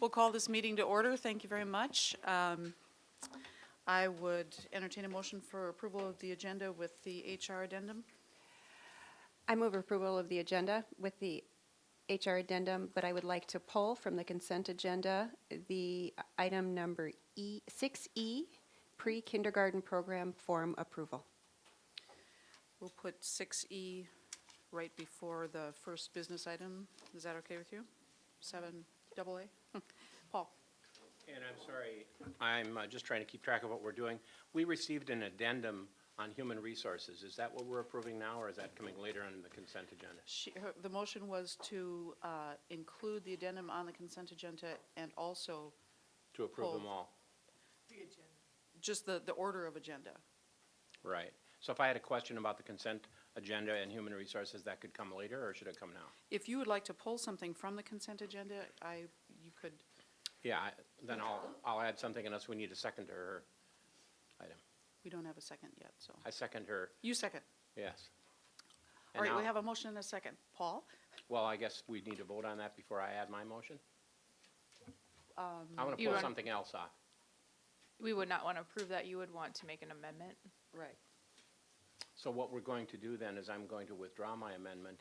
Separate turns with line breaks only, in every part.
We'll call this meeting to order. Thank you very much. I would entertain a motion for approval of the agenda with the HR addendum.
I move approval of the agenda with the HR addendum, but I would like to pull from the consent agenda the item number 6E, pre-kindergarten program form approval.
We'll put 6E right before the first business item. Is that okay with you? 7AA? Paul?
And I'm sorry, I'm just trying to keep track of what we're doing. We received an addendum on human resources. Is that what we're approving now, or is that coming later on in the consent agenda?
The motion was to include the addendum on the consent agenda and also
To approve them
Pulled.
all?
just the order of agenda.
Right. So if I had a question about the consent agenda and human resources, that could come later, or should it come now?
If you would like to pull something from the consent agenda, you could,
Yeah, then I'll add something unless we need a second to her item.
we don't have a second yet, so.
I second her,
You second.
yes.
All
And
right, we
now-
have a motion and a second. Paul?
Well, I guess we need to vote on that before I add my motion? I want to
You
pull
want-
something else off.
We would not want to approve that. You would want to make an amendment.
Right.
So what we're going to do then is I'm going to withdraw my amendment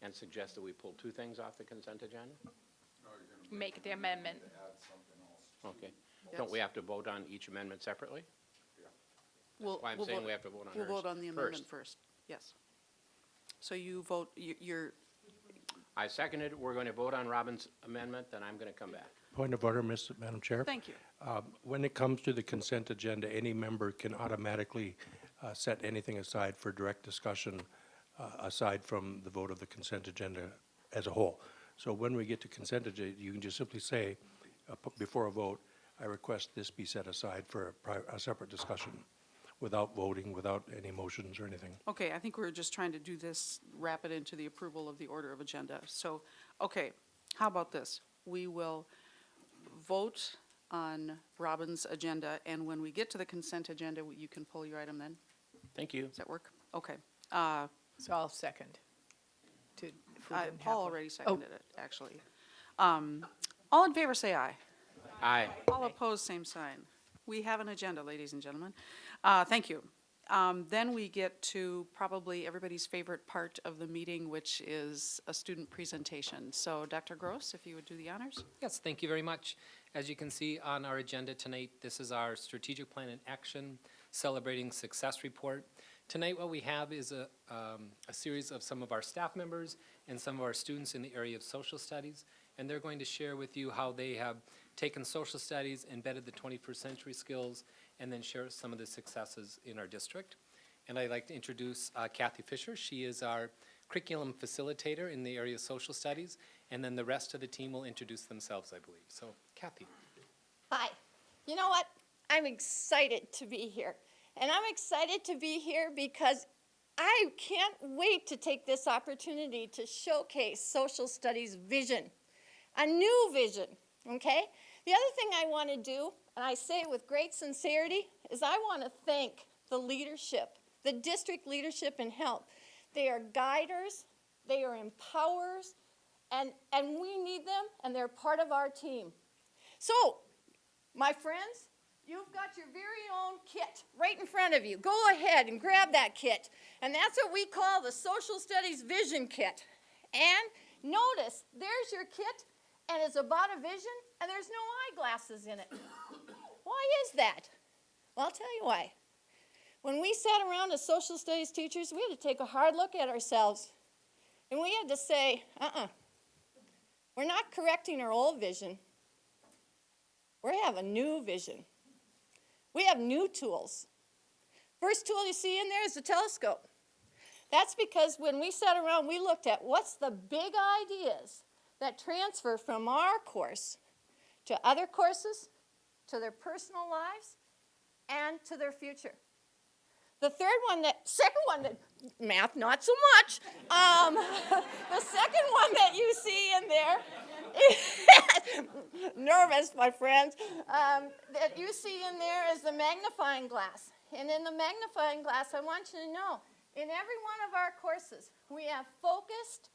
and suggest that we pull two things off the consent agenda?
Make the amendment.
Okay. Don't we have to vote on each amendment separately?
We'll
Why I'm
we'll
saying
vote-
we have to vote on
We'll
hers
vote on the amendment first, yes. So you vote, you're,
I seconded, we're going to vote on Robin's amendment, then I'm going to come back.
Point of order, Madam Chair.
thank you.
When it comes to the consent agenda, any member can automatically set anything aside for direct discussion aside from the vote of the consent agenda as a whole. So when we get to consent agenda, you can just simply say, before a vote, I request this be set aside for a separate discussion without voting, without any motions or anything.
Okay, I think we're just trying to do this, wrap it into the approval of the order of agenda. So, okay, how about this? We will vote on Robin's agenda, and when we get to the consent agenda, you can pull your item then?
Thank you.
Does that work? Okay.
So I'll second. If we didn't have
Paul
one.
already seconded it, actually. All in favor, say aye.
Aye.
All opposed, same sign. We have an agenda, ladies and gentlemen. Thank you. Then we get to probably everybody's favorite part of the meeting, which is a student presentation. So Dr. Gross, if you would do the honors.
Yes, thank you very much. As you can see on our agenda tonight, this is our strategic plan in action, celebrating success report. Tonight what we have is a series of some of our staff members and some of our students in the area of social studies, and they're going to share with you how they have taken social studies, embedded the 21st century skills, and then share some of the successes in our district. And I'd like to introduce Kathy Fisher. She is our curriculum facilitator in the area of social studies, and then the rest of the team will introduce themselves, I believe. So, Kathy.
Hi. You know what? I'm excited to be here. And I'm excited to be here because I can't wait to take this opportunity to showcase social studies vision, a new vision, okay? The other thing I want to do, and I say it with great sincerity, is I want to thank the leadership, the district leadership and help. They are guiders, they are empowerers, and we need them, and they're part of our team. So, my friends, you've got your very own kit right in front of you. Go ahead and grab that kit. And that's what we call the Social Studies Vision Kit. And notice, there's your kit, and it's about a vision, and there's no eyeglasses in it. Why is that? Well, I'll tell you why. When we sat around as social studies teachers, we had to take a hard look at ourselves. And we had to say, we're not correcting our old vision. We have a new vision. We have new tools. First tool you see in there is the telescope. That's because when we sat around, we looked at what's the big ideas that transfer from our course to other courses, to their personal lives, and to their future. The second one that, math not so much, the second one that you see in there, nervous, my friends, that you see in there is the magnifying glass. And in the magnifying glass, I want you to know, in every one of our courses, we have focused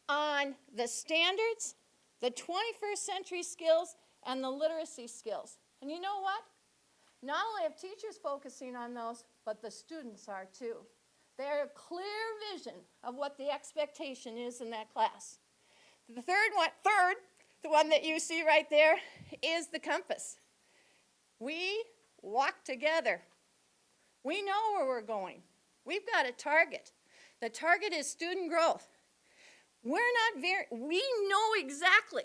on the standards, the 21st century skills, and the literacy skills. And you know what? Not only have teachers focusing on those, but the students are too. They are a clear vision of what the expectation is in that class. The third, the one that you see right there, is the compass. We walk together. We know where we're going. We've got a target. The target is student growth. We know exactly.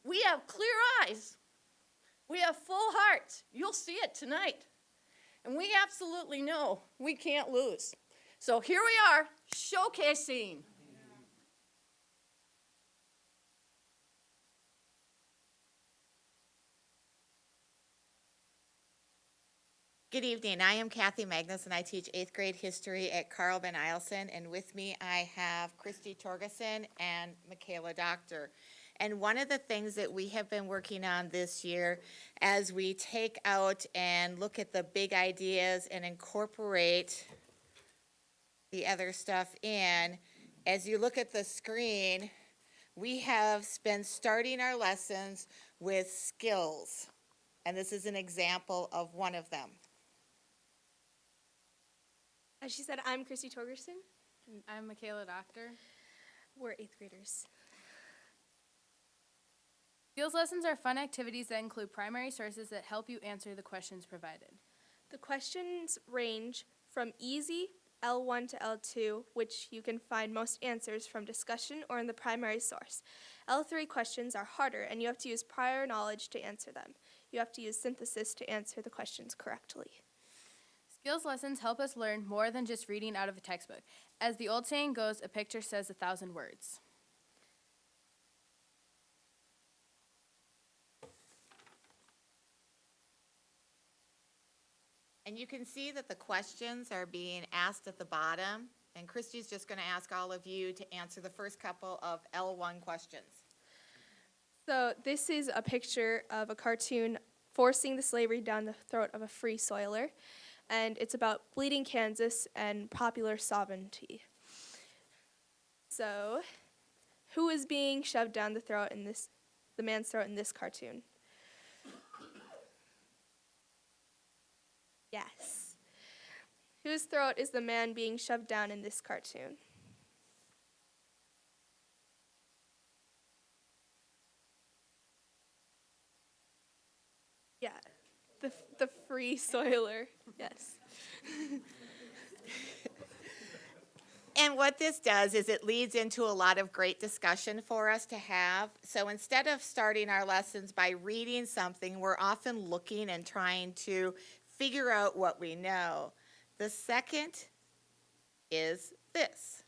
We have clear eyes. We have full hearts. You'll see it tonight. And we absolutely know we can't lose. So here we are, showcasing.
Good evening. I am Kathy Magnus, and I teach 8th grade history at Carl Ben Eielson. And with me, I have Christy Torgerson and Michaela Doctor. And one of the things that we have been working on this year, as we take out and look at the big ideas and incorporate the other stuff in, as you look at the screen, we have been starting our lessons with skills. And this is an example of one of them.
As she said, I'm Christy Torgerson.
I'm Michaela Doctor.
We're 8th graders.
Skills lessons are fun activities that include primary sources that help you answer the questions provided.
The questions range from easy, L1 to L2, which you can find most answers from discussion or in the primary source. L3 questions are harder, and you have to use prior knowledge to answer them. You have to use synthesis to answer the questions correctly.
Skills lessons help us learn more than just reading out of a textbook. As the old saying goes, a picture says 1,000 words.
And you can see that the questions are being asked at the bottom, and Christy's just going to ask all of you to answer the first couple of L1 questions.
So this is a picture of a cartoon forcing the slavery down the throat of a free soiler, and it's about bleeding Kansas and popular sovereignty. So, who is being shoved down the man's throat in this cartoon? Yes. Whose throat is the man being shoved down in this cartoon? Yeah, the free soiler, yes.
And what this does is it leads into a lot of great discussion for us to have. So instead of starting our lessons by reading something, we're often looking and trying to figure out what we know. The second is this.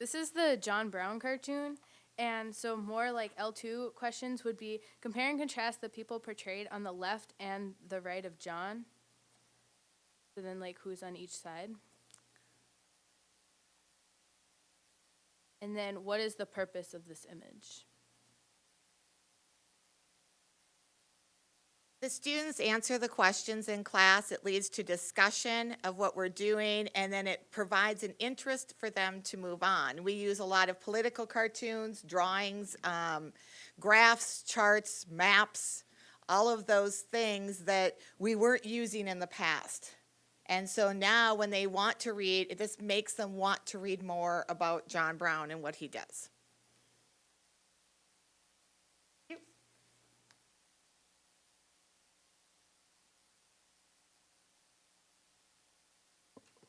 This is the John Brown cartoon, and so more like L2 questions would be compare and contrast the people portrayed on the left and the right of John. So then like who's on each side. And then what is the purpose of this image?
The students answer the questions in class. It leads to discussion of what we're doing, and then it provides an interest for them to move on. We use a lot of political cartoons, drawings, graphs, charts, maps, all of those things that we weren't using in the past. And so now when they want to read, this makes them want to read more about John Brown and what he does.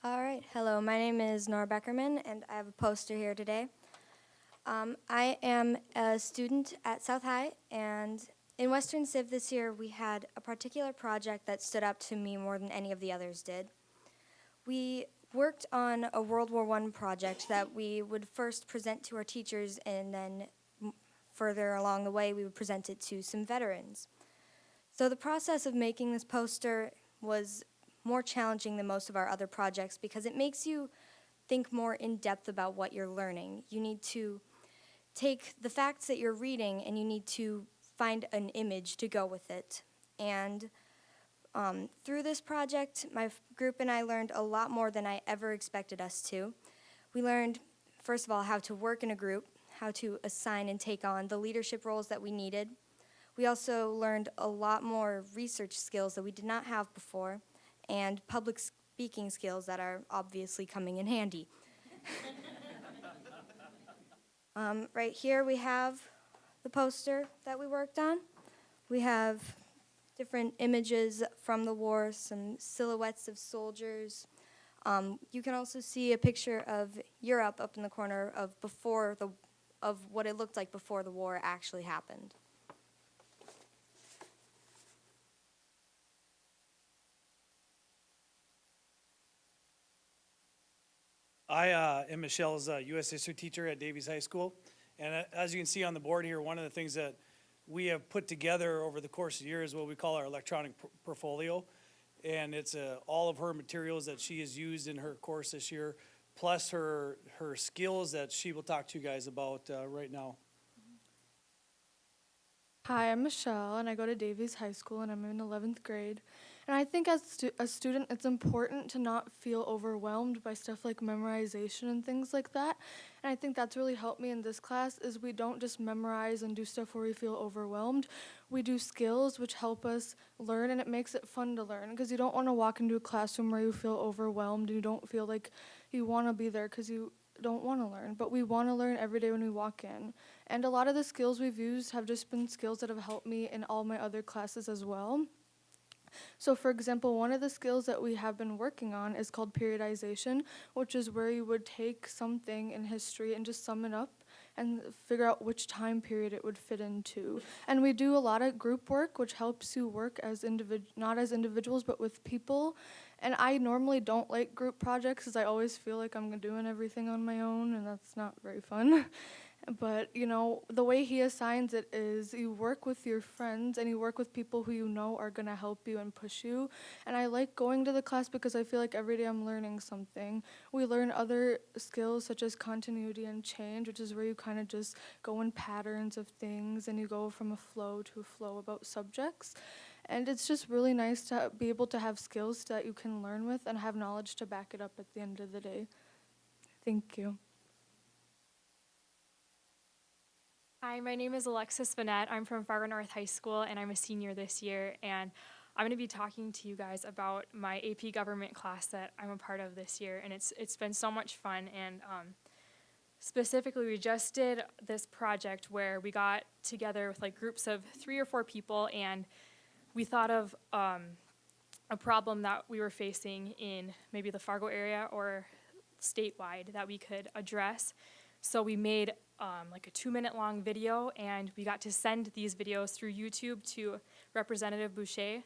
All right, hello, my name is Nora Beckerman, and I have a poster here today. I am a student at South High, and in Western Civ this year, we had a particular project that stood out to me more than any of the others did. We worked on a World War I project that we would first present to our teachers, and then further along the way, we would present it to some veterans. So the process of making this poster was more challenging than most of our other projects because it makes you think more in depth about what you're learning. You need to take the facts that you're reading and you need to find an image to go with it. And through this project, my group and I learned a lot more than I ever expected us to. We learned first of all, how to work in a group, how to assign and take on the leadership roles that we needed. We also learned a lot more research skills that we did not have before, and public speaking skills that are obviously coming in handy. Right here we have the poster that we worked on. We have different images from the war, some silhouettes of soldiers. You can also see a picture of Europe up in the corner of what it looked like before the war actually happened.
I am Michelle's U.S. history teacher at Davies High School. And as you can see on the board here, one of the things that we have put together over the course of the year is what we call our electronic portfolio. And it's all of her materials that she has used in her course this year, plus her skills that she will talk to you guys about right now.
Hi, I'm Michelle, and I go to Davies High School, and I'm in 11th grade. And I think as a student, it's important to not feel overwhelmed by stuff like memorization and things like that. And I think that's really helped me in this class is we don't just memorize and do stuff where we feel overwhelmed. We do skills which help us learn, and it makes it fun to learn because you don't want to walk into a classroom where you feel overwhelmed and you don't feel like you want to be there because you don't want to learn, but we want to learn every day when we walk in. And a lot of the skills we've used have just been skills that have helped me in all my other classes as well. So for example, one of the skills that we have been working on is called periodization, which is where you would take something in history and just sum it up and figure out which time period it would fit into. And we do a lot of group work, which helps you work as not as individuals, but with people. And I normally don't like group projects because I always feel like I'm doing everything on my own, and that's not very fun. But, you know, the way he assigns it is you work with your friends and you work with people who you know are going to help you and push you. And I like going to the class because I feel like every day I'm learning something. We learn other skills such as continuity and change, which is where you kind of just go in patterns of things and you go from a flow to a flow about subjects. And it's just really nice to be able to have skills that you can learn with and have knowledge to back it up at the end of the day. Thank you.
Hi, my name is Alexis Vanette. I'm from Fargo North High School, and I'm a senior this year. And I'm going to be talking to you guys about my AP Government class that I'm a part of this year. And it's been so much fun. And specifically, we just did this project where we got together with like groups of 3 or 4 people, and we thought of a problem that we were facing in maybe the Fargo area or statewide that we could address. So we made like a 2-minute long video, and we got to send these videos through YouTube to Representative Boucher.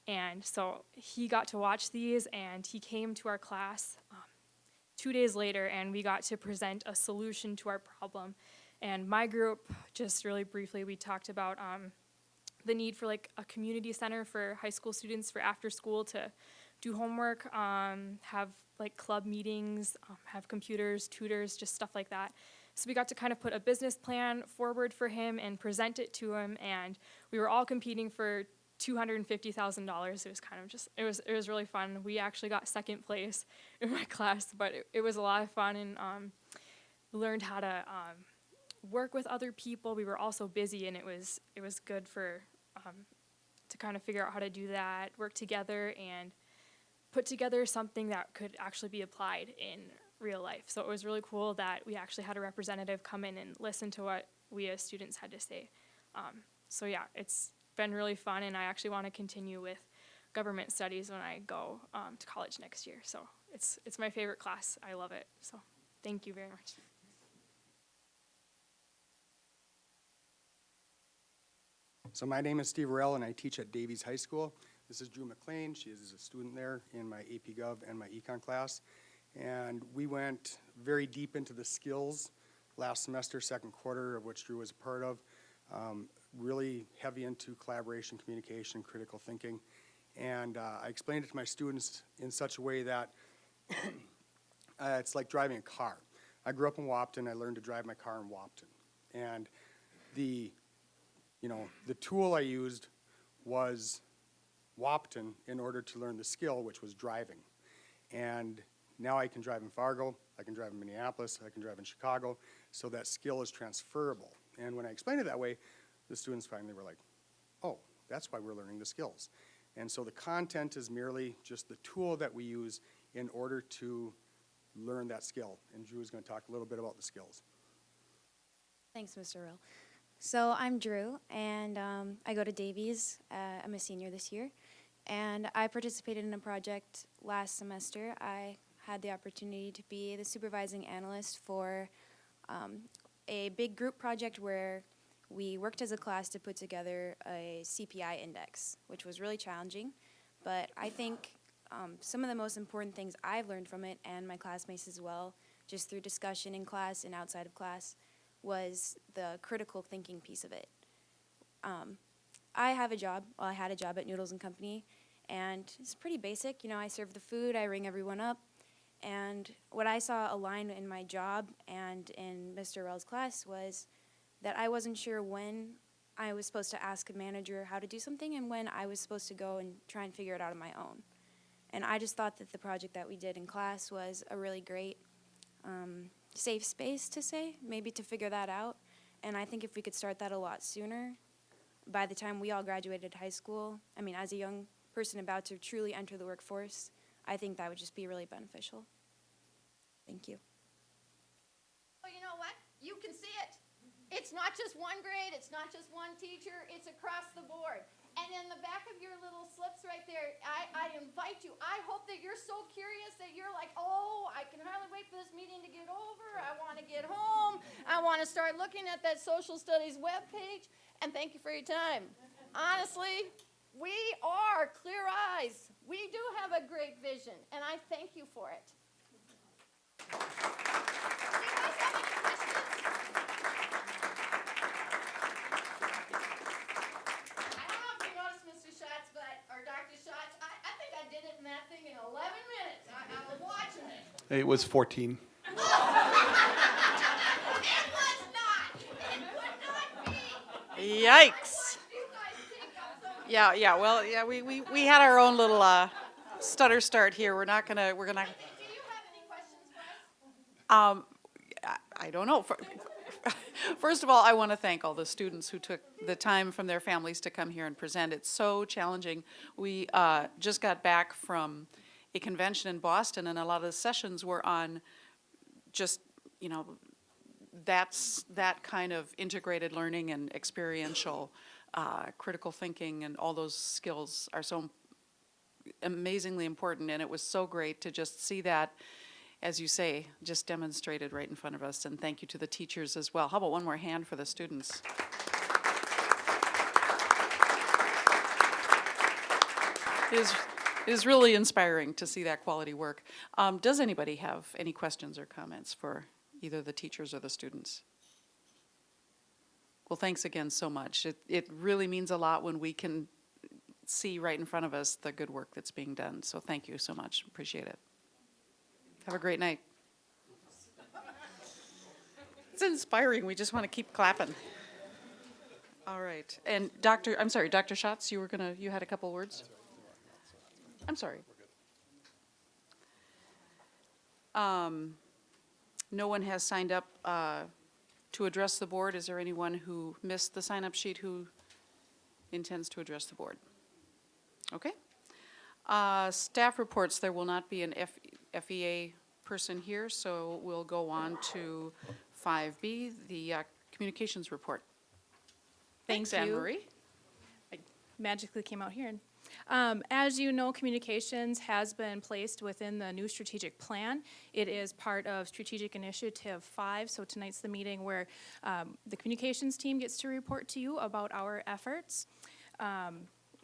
And so he got to watch these, and he came to our class 2 days later, and we got to present a solution to our problem. And my group, just really briefly, we talked about the need for like a community center for high school students for after school to do homework, have like club meetings, have computers, tutors, just stuff like that. So we got to kind of put a business plan forward for him and present it to him, and we were all competing for $250,000. It was kind of just, it was really fun. We actually got second place in my class, but it was a lot of fun, and learned how to work with other people. We were also busy, and it was good for to kind of figure out how to do that, work together, and put together something that could actually be applied in real life. So it was really cool that we actually had a representative come in and listen to what we as students had to say. So yeah, it's been really fun, and I actually want to continue with government studies when I go to college next year. So it's my favorite class. I love it. So thank you very much.
So my name is Steve Rell, and I teach at Davies High School. This is Drew McLean. She is a student there in my AP Gov and my Econ class. And we went very deep into the skills last semester, second quarter, of which Drew was a part of. Really heavy into collaboration, communication, critical thinking. And I explained it to my students in such a way that it's like driving a car. I grew up in Wapton. I learned to drive my car in Wapton. And the tool I used was Wapton in order to learn the skill, which was driving. And now I can drive in Fargo, I can drive in Minneapolis, I can drive in Chicago, so that skill is transferable. And when I explained it that way, the students finally were like, oh, that's why we're learning the skills. And so the content is merely just the tool that we use in order to learn that skill. And Drew is going to talk a little bit about the skills.
Thanks, Mr. Rill. So I'm Drew, and I go to Davies. I'm a senior this year, and I participated in a project last semester. I had the opportunity to be the supervising analyst for a big group project where we worked as a class to put together a CPI index, which was really challenging. But I think some of the most important things I've learned from it, and my classmates as well, just through discussion in class and outside of class, was the critical thinking piece of it. I have a job, well, I had a job at Noodles and Company, and it's pretty basic. You know, I serve the food, I ring everyone up, and what I saw aligned in my job and in Mr. Rell's class was that I wasn't sure when I was supposed to ask a manager how to do something and when I was supposed to go and try and figure it out on my own. And I just thought that the project that we did in class was a really great safe space to say, maybe to figure that out. And I think if we could start that a lot sooner, by the time we all graduated high school, I mean, as a young person about to truly enter the workforce, I think that would just be really beneficial. Thank you.
Well, you know what? You can see it. It's not just one grade, it's not just one teacher, it's across the board. And in the back of your little slips right there, I invite you, I hope that you're so curious that you're like, oh, I can hardly wait for this meeting to get over, I want to get home, I want to start looking at that social studies webpage, and thank you for your time. Honestly, we are clear eyes. We do have a great vision, and I thank you for it. Do you guys have any questions?
It was 14.
It was not. It would not be.
Yikes. Yeah, well, yeah, we had our own little stutter start here. We're gonna.
Do you have any questions for us?
I don't know. First of all, I want to thank all the students who took the time from their families to come here and present. It's so challenging. We just got back from a convention in Boston, and a lot of the sessions were on just, you know, that kind of integrated learning and experiential critical thinking, and all those skills are so amazingly important, and it was so great to just see that, as you say, just demonstrated right in front of us. And thank you to the teachers as well. How about one more hand for the students? It is really inspiring to see that quality work. Does anybody have any questions or comments for either the teachers or the students? Well, thanks again so much. It really means a lot when we can see right in front of us the good work that's being done. So thank you so much. Appreciate it. Have a great night. It's inspiring. We just want to keep clapping. All right. And Dr. Schatz, you had a couple words? I'm sorry. No one has signed up to address the board. Is there anyone who missed the sign-up sheet who intends to address the board? Okay. Staff reports, there will not be an FEA person here, so we'll go on to 5B, the communications report. Thanks,
Thank
Anne
you.
Marie.
I magically came out here. As you know, communications has been placed within the new strategic plan. It is part of Strategic Initiative 5, so tonight's the meeting where the communications team gets to report to you about our efforts.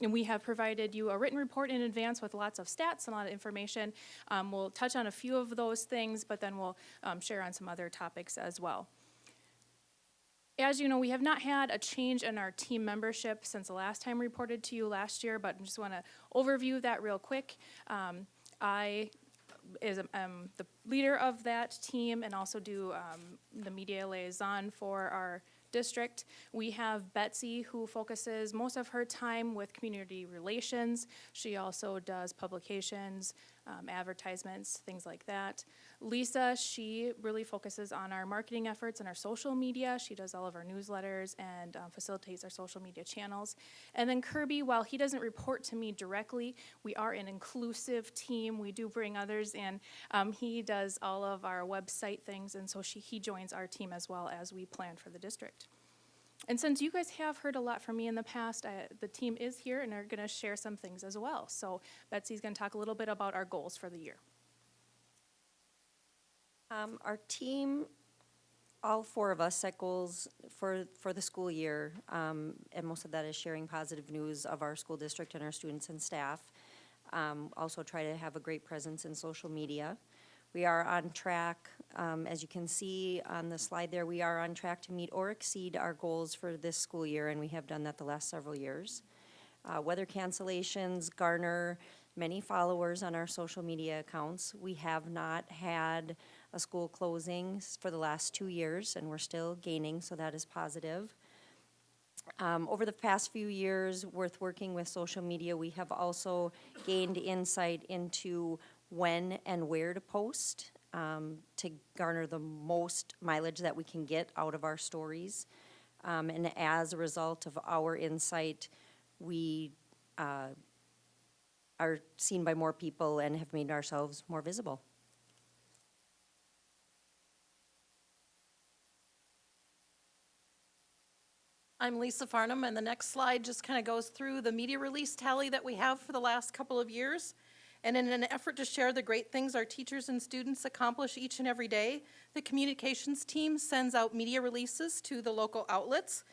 And we have provided you a written report in advance with lots of stats and a lot of information. We'll touch on a few of those things, but then we'll share on some other topics as well. As you know, we have not had a change in our team membership since the last time reported to you last year, but I just want to overview that real quick. I am the leader of that team and also do the media liaison for our district. We have Betsy, who focuses most of her time with community relations. She also does publications, advertisements, things like that. Lisa, she really focuses on our marketing efforts and our social media. She does all of our newsletters and facilitates our social media channels. And then Kirby, while he doesn't report to me directly, we are an inclusive team. We do bring others in. He does all of our website things, and so he joins our team as well as we plan for the district. And since you guys have heard a lot from me in the past, the team is here and are going to share some things as well. So Betsy's going to talk a little bit about our goals for the year.
Our team, all four of us set goals for the school year, and most of that is sharing positive news of our school district and our students and staff. Also try to have a great presence in social media. We are on track, as you can see on the slide there, we are on track to meet or exceed our goals for this school year, and we have done that the last several years. Weather cancellations garner many followers on our social media accounts. We have not had a school closing for the last 2 years, and we're still gaining, so that is positive. Over the past few years, with working with social media, we have also gained insight into when and where to post to garner the most mileage that we can get out of our stories. And as a result of our insight, we are seen by more people and have made ourselves more visible.
I'm Lisa Farnham, and the next slide just kind of goes through the media release tally that we have for the last couple of years. And in an effort to share the great things our teachers and students accomplish each and every day, the communications team sends out media releases to the local outlets.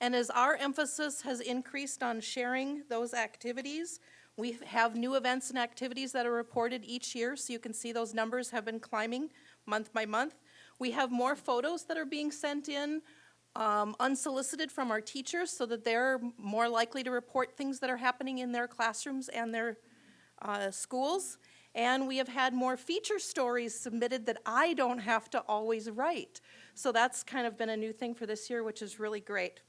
And as our emphasis has increased on sharing those activities, we have new events and activities that are reported each year, so you can see those numbers have been climbing month by month. We have more photos that are being sent in unsolicited from our teachers so that they're more likely to report things that are happening in their classrooms and their schools. And we have had more feature stories submitted that I don't have to always write. So that's kind of been a new thing for this year, which is really great.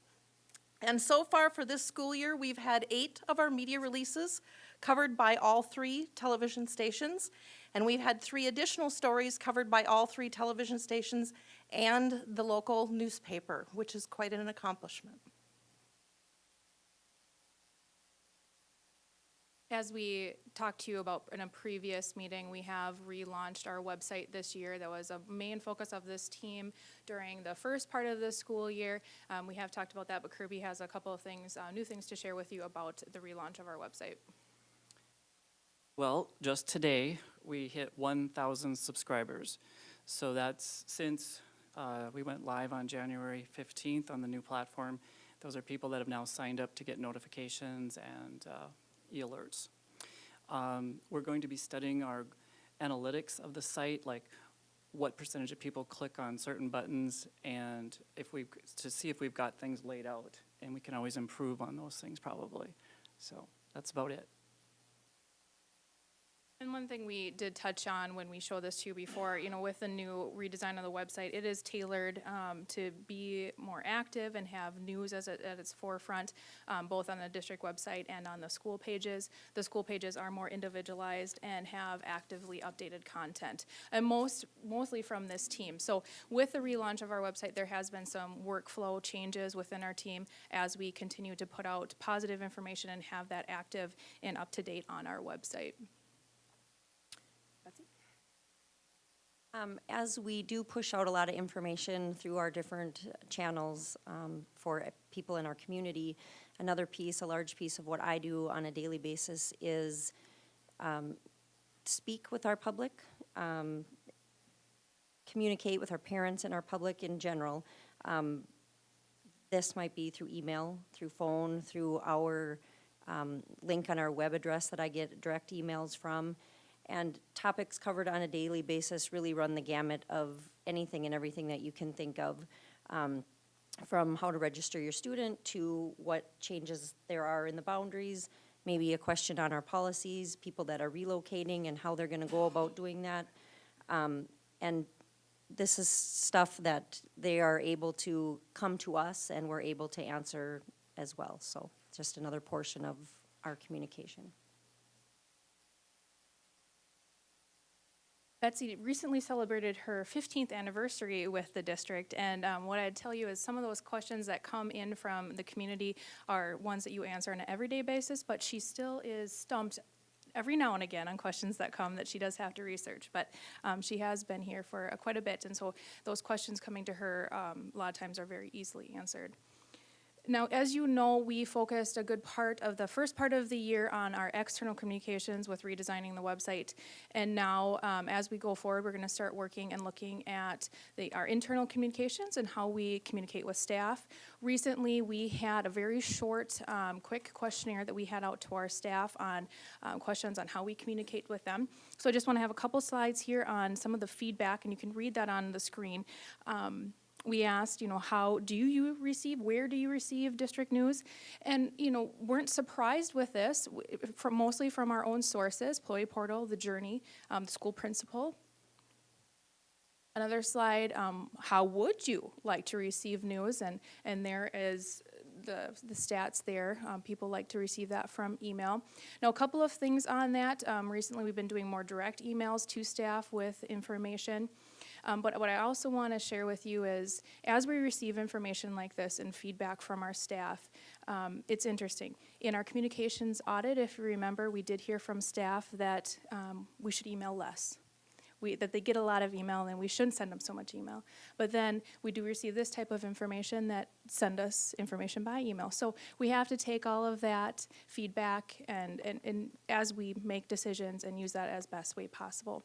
And so far for this school year, we've had 8 of our media releases covered by all 3 television stations. And we've had 3 additional stories covered by all 3 television stations and the local newspaper, which is quite an accomplishment.
As we talked to you about in a previous meeting, we have relaunched our website this year. That was a main focus of this team during the first part of the school year. We have talked about that, but Kirby has a couple of things, new things to share with you about the relaunch of our website.
Well, just today, we hit 1,000 subscribers. So that's since we went live on January 15th on the new platform. Those are people that have now signed up to get notifications and e-alerts. We're going to be studying our analytics of the site, like what percentage of people click on certain buttons, and to see if we've got things laid out, and we can always improve on those things probably. So that's about it.
And one thing we did touch on when we showed this to you before, with the new redesign of the website, it is tailored to be more active and have news at its forefront, both on the district website and on the school pages. The school pages are more individualized and have actively updated content, and mostly from this team. So with the relaunch of our website, there has been some workflow changes within our team as we continue to put out positive information and have that active and up to date on our website.
As we do push out a lot of information through our different channels for people in our community, another piece, a large piece of what I do on a daily basis is speak with our public, communicate with our parents and our public in general. This might be through email, through phone, through our link on our web address that I get direct emails from. And topics covered on a daily basis really run the gamut of anything and everything that you can think of, from how to register your student to what changes there are in the boundaries, maybe a question on our policies, people that are relocating and how they're going to go about doing that. And this is stuff that they are able to come to us and we're able to answer as well. So just another portion of our communication.
Betsy recently celebrated her 15th anniversary with the district, and what I'd tell you is some of those questions that come in from the community are ones that you answer on an everyday basis, but she still is stumped every now and again on questions that come that she does have to research. But she has been here for quite a bit, and so those questions coming to her a lot of times are very easily answered. Now, as you know, we focused a good part of the first part of the year on our external communications with redesigning the website. And now, as we go forward, we're going to start working and looking at our internal communications and how we communicate with staff. Recently, we had a very short, quick questionnaire that we had out to our staff on questions on how we communicate with them. So I just want to have a couple slides here on some of the feedback, and you can read that on the screen. We asked, how do you receive, where do you receive district news? And, weren't surprised with this, mostly from our own sources, employee portal, the Journey, the school principal. Another slide, how would you like to receive news? And there is the stats there. People like to receive that from email. Now, a couple of things on that. Recently, we've been doing more direct emails to staff with information. But what I also want to share with you is, as we receive information like this and feedback from our staff, it's interesting. In our communications audit, if you remember, we did hear from staff that we should email less. That they get a lot of email and we shouldn't send them so much email. But then we do receive this type of information that send us information by email. So we have to take all of that feedback and as we make decisions and use that as best way possible.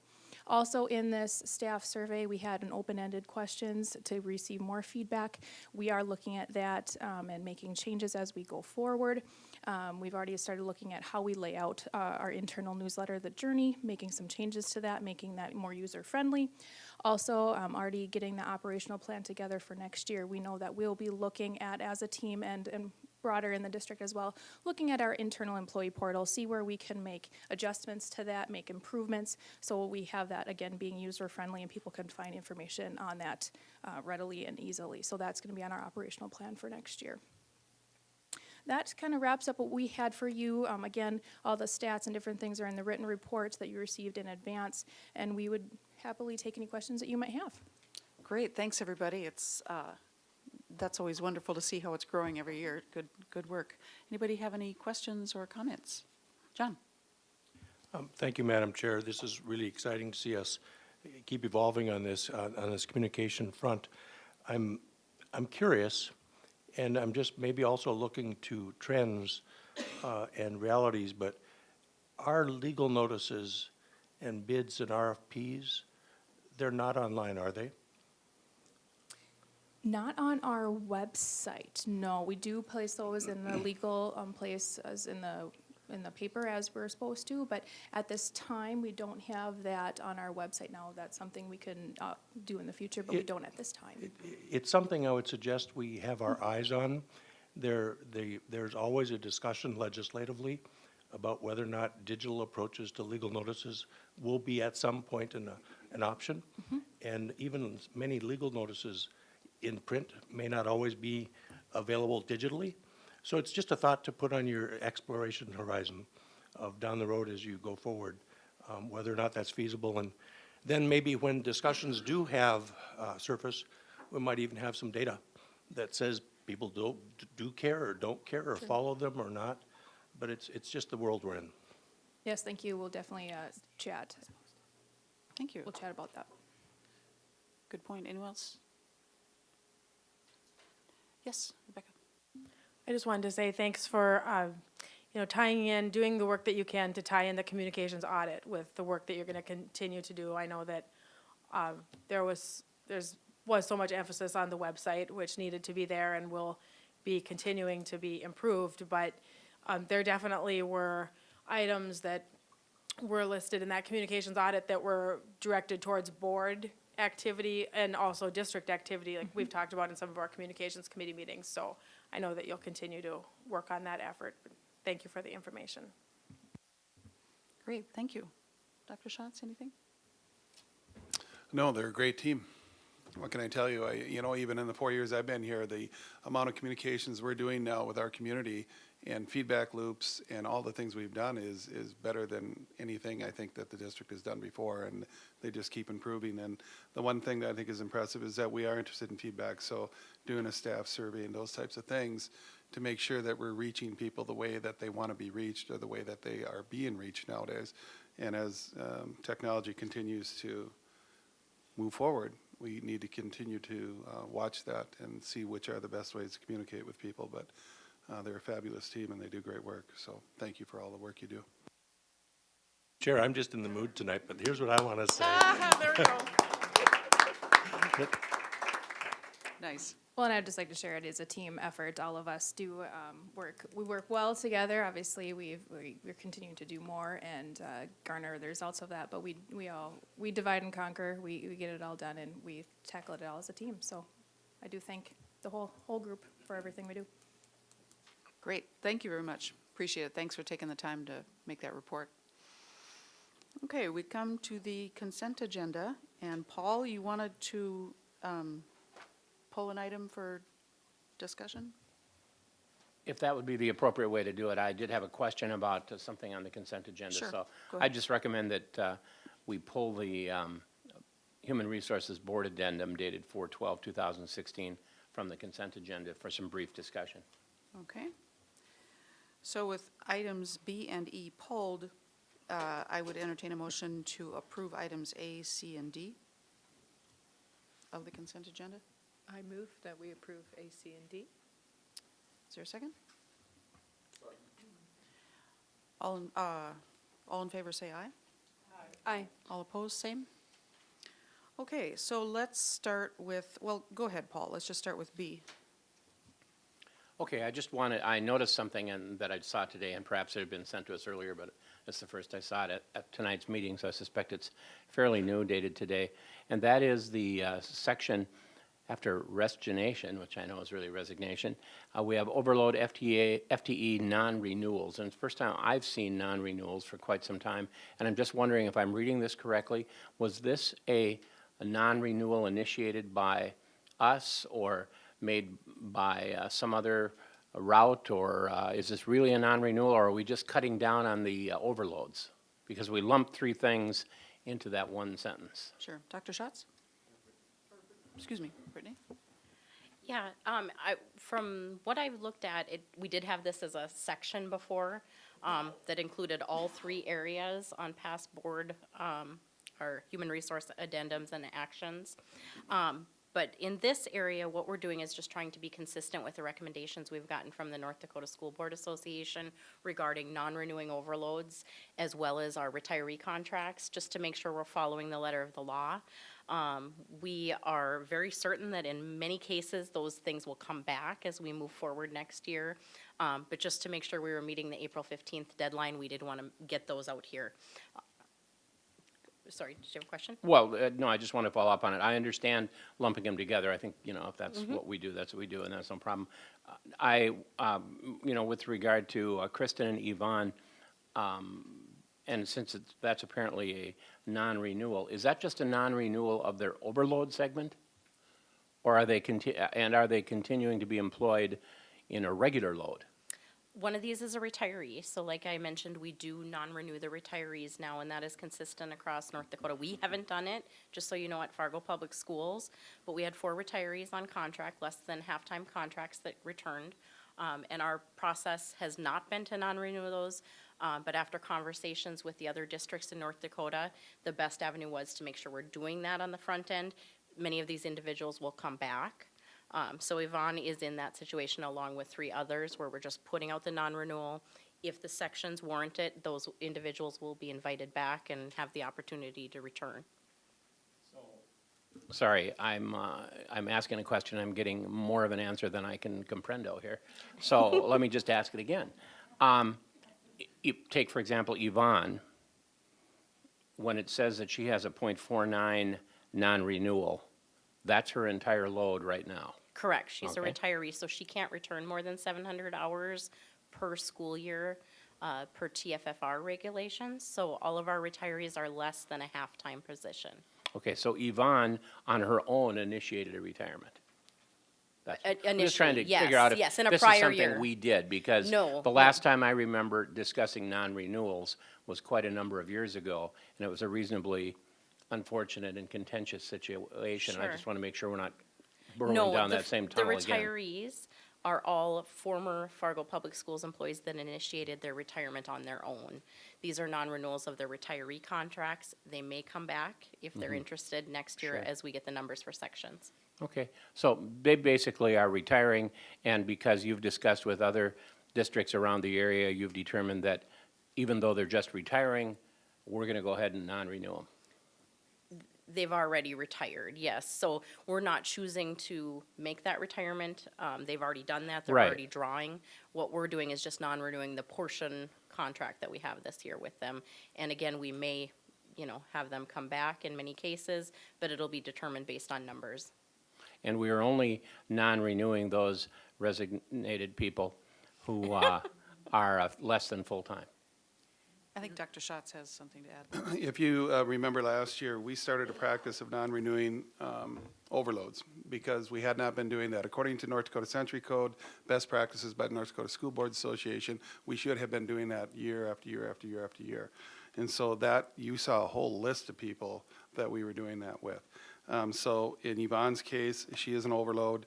Also in this staff survey, we had an open-ended questions to receive more feedback. We are looking at that and making changes as we go forward. We've already started looking at how we lay out our internal newsletter, The Journey, making some changes to that, making that more user-friendly. Also, already getting the operational plan together for next year. We know that we'll be looking at, as a team and broader in the district as well, looking at our internal employee portal, see where we can make adjustments to that, make improvements, so we have that, again, being user-friendly and people can find information on that readily and easily. So that's going to be on our operational plan for next year. That kind of wraps up what we had for you. Again, all the stats and different things are in the written reports that you received in advance, and we would happily take any questions that you might have.
Great, thanks, everybody. That's always wonderful to see how it's growing every year. Good work. Anybody have any questions or comments? John?
Thank you, Madam Chair. This is really exciting to see us keep evolving on this communication front. I'm curious, and I'm just maybe also looking to trends and realities, but our legal notices and bids and RFPs, they're not online, are they?
Not on our website, no. We do place those in the legal place as in the paper as we're supposed to, but at this time, we don't have that on our website now. That's something we can do in the future, but we don't at this time.
It's something I would suggest we have our eyes on. There's always a discussion legislatively about whether or not digital approaches to legal notices will be at some point an option. And even many legal notices in print may not always be available digitally. So it's just a thought to put on your exploration horizon of down the road as you go forward, whether or not that's feasible. And then maybe when discussions do have surface, we might even have some data that says people do care or don't care or follow them or not. But it's just the world we're in.
Yes, thank you. We'll definitely chat.
Thank you.
We'll chat about that.
Good point. Anyone else? Yes, Rebecca.
I just wanted to say thanks for, tying in, doing the work that you can to tie in the communications audit with the work that you're going to continue to do. I know that there was so much emphasis on the website, which needed to be there and will be continuing to be improved, but there definitely were items that were listed in that communications audit that were directed towards board activity and also district activity, like we've talked about in some of our communications committee meetings. So I know that you'll continue to work on that effort. Thank you for the information.
Great, thank you. Dr. Schatz, anything?
No, they're a great team. what can I tell you? Even in the 4 years I've been here, the amount of communications we're doing now with our community and feedback loops and all the things we've done is better than anything I think that the district has done before, and they just keep improving. And the one thing that I think is impressive is that we are interested in feedback, so doing a staff survey and those types of things to make sure that we're reaching people the way that they want to be reached or the way that they are being reached nowadays. And as technology continues to move forward, we need to continue to watch that and see which are the best ways to communicate with people. But they're a fabulous team and they do great work. So thank you for all the work you do.
Chair, I'm just in the mood tonight, but here's what I want to say.
There we go.
Nice.
Well, and I'd just like to share it is a team effort. All of us do work. We work well together. Obviously, we're continuing to do more and garner the results of that. But we divide and conquer. We get it all done, and we tackle it all as a team. So, I do thank the whole group for everything we do.
Great. Thank you very much. Appreciate it. Thanks for taking the time to make that report. Okay, we come to the consent agenda. And Paul, you wanted to pull an item for discussion?
If that would be the appropriate way to do it, I did have a question about something on the consent agenda.
Sure.
So
Go
I
ahead.
just recommend that we pull the Human Resources Board addendum dated 4/12/2016 from the consent agenda for some brief discussion.
Okay. So with items B and E pulled, I would entertain a motion to approve items A, C, and D of the consent agenda.
I move that we approve A, C, and D.
Is there a second? All in favor say aye.
Aye.
All opposed, same? Okay, so let's start with, well, go ahead, Paul. Let's just start with B.
Okay, I noticed something that I saw today, and perhaps it had been sent to us earlier, but it's the first I saw it at tonight's meeting, so I suspect it's fairly new, dated today. And that is the section after resignation, which I know is really resignation. We have overload FTE non-renewals, and it's the first time I've seen non-renewals for quite some time. And I'm just wondering if I'm reading this correctly. Was this a non-renewal initiated by us or made by some other route, or is this really a non-renewal, or are we just cutting down on the overloads? Because we lumped three things into that one sentence.
Sure. Dr. Schatz? Excuse me, Brittany?
Yeah, from what I've looked at, we did have this as a section before that included all three areas on past board, our human resource addendums and actions. But in this area, what we're doing is just trying to be consistent with the recommendations we've gotten from the North Dakota School Board Association regarding non-renewing overloads, as well as our retiree contracts, just to make sure we're following the letter of the law. We are very certain that in many cases, those things will come back as we move forward next year. But just to make sure we were meeting the April 15th deadline, we did want to get those out here. Sorry, did you have a question?
Well, no, I just want to follow up on it. I understand lumping them together. I think, if that's what we do, that's what we do, and that's no problem. With regard to Kristen and Yvonne, and since that's apparently a non-renewal, is that just a non-renewal of their overload segment? Or are they continuing to be employed in a regular load?
One of these is a retiree, so like I mentioned, we do non-renew the retirees now, and that is consistent across North Dakota. We haven't done it, just so you know, at Fargo Public Schools, but we had 4 retirees on contract, less than half-time contracts that returned, and our process has not been to non-renew those, but after conversations with the other districts in North Dakota, the best avenue was to make sure we're doing that on the front end. Many of these individuals will come back. So Yvonne is in that situation along with 3 others where we're just putting out the non-renewal. If the sections warrant it, those individuals will be invited back and have the opportunity to return.
Sorry, I'm asking a question. I'm getting more of an answer than I can comprendo here. So let me just ask it again. Take, for example, Yvonne. When it says that she has a .49 non-renewal, that's her entire load right now.
Correct. She's
Okay.
a retiree, so she can't return more than 700 hours per school year per TFFR regulations. So all of our retirees are less than a half-time position.
Okay, so Yvonne, on her own, initiated a retirement. I'm just trying to
Initially,
figure out if
yes, in a
this is
prior
something
year.
we did, because
No,
the
no.
last time I remember discussing non-renewals was quite a number of years ago, and it was a reasonably unfortunate and contentious situation. I
Sure.
just want to make sure we're not burrowing
No,
down
the
that same
the
tunnel again.
retirees are all former Fargo Public Schools employees that initiated their retirement on their own. These are non-renewals of their retiree contracts. They may come back if they're
Mhm.
interested next year
Sure.
as we get the numbers for sections.
Okay, so they basically are retiring, and because you've discussed with other districts around the area, you've determined that even though they're just retiring, we're going to go ahead and non-renew them.
They've already retired, yes. So we're not choosing to make that retirement. They've already done that. They're
Right.
already drawing. What we're doing is just non-renewing the portion contract that we have this year with them. And again, we may, have them come back in many cases, but it'll be determined based on numbers.
And we are only non-renewing those resignated people who are less than full-time.
I think Dr. Schatz has something to add.
If you remember last year, we started a practice of non-renewing overloads because we had not been doing that. According to North Dakota Century Code, best practices by the North Dakota School Board Association, we should have been doing that year after year after year after year. And so that, you saw a whole list of people that we were doing that with. So in Yvonne's case, she is an overload.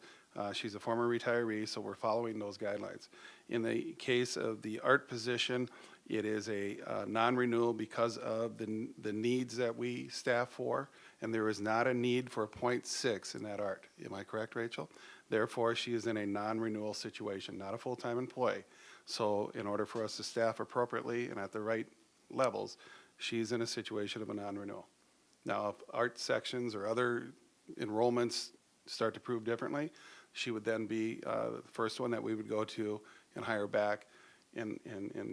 She's a former retiree, so we're following those guidelines. In the case of the art position, it is a non-renewal because of the needs that we staff for, and there is not a need for a .6 in that art. Am I correct, Rachel? Therefore, she is in a non-renewal situation, not a full-time employee. So in order for us to staff appropriately and at the right levels, she's in a situation of a non-renewal. Now, if art sections or other enrollments start to prove differently, she would then be the first one that we would go to and hire back and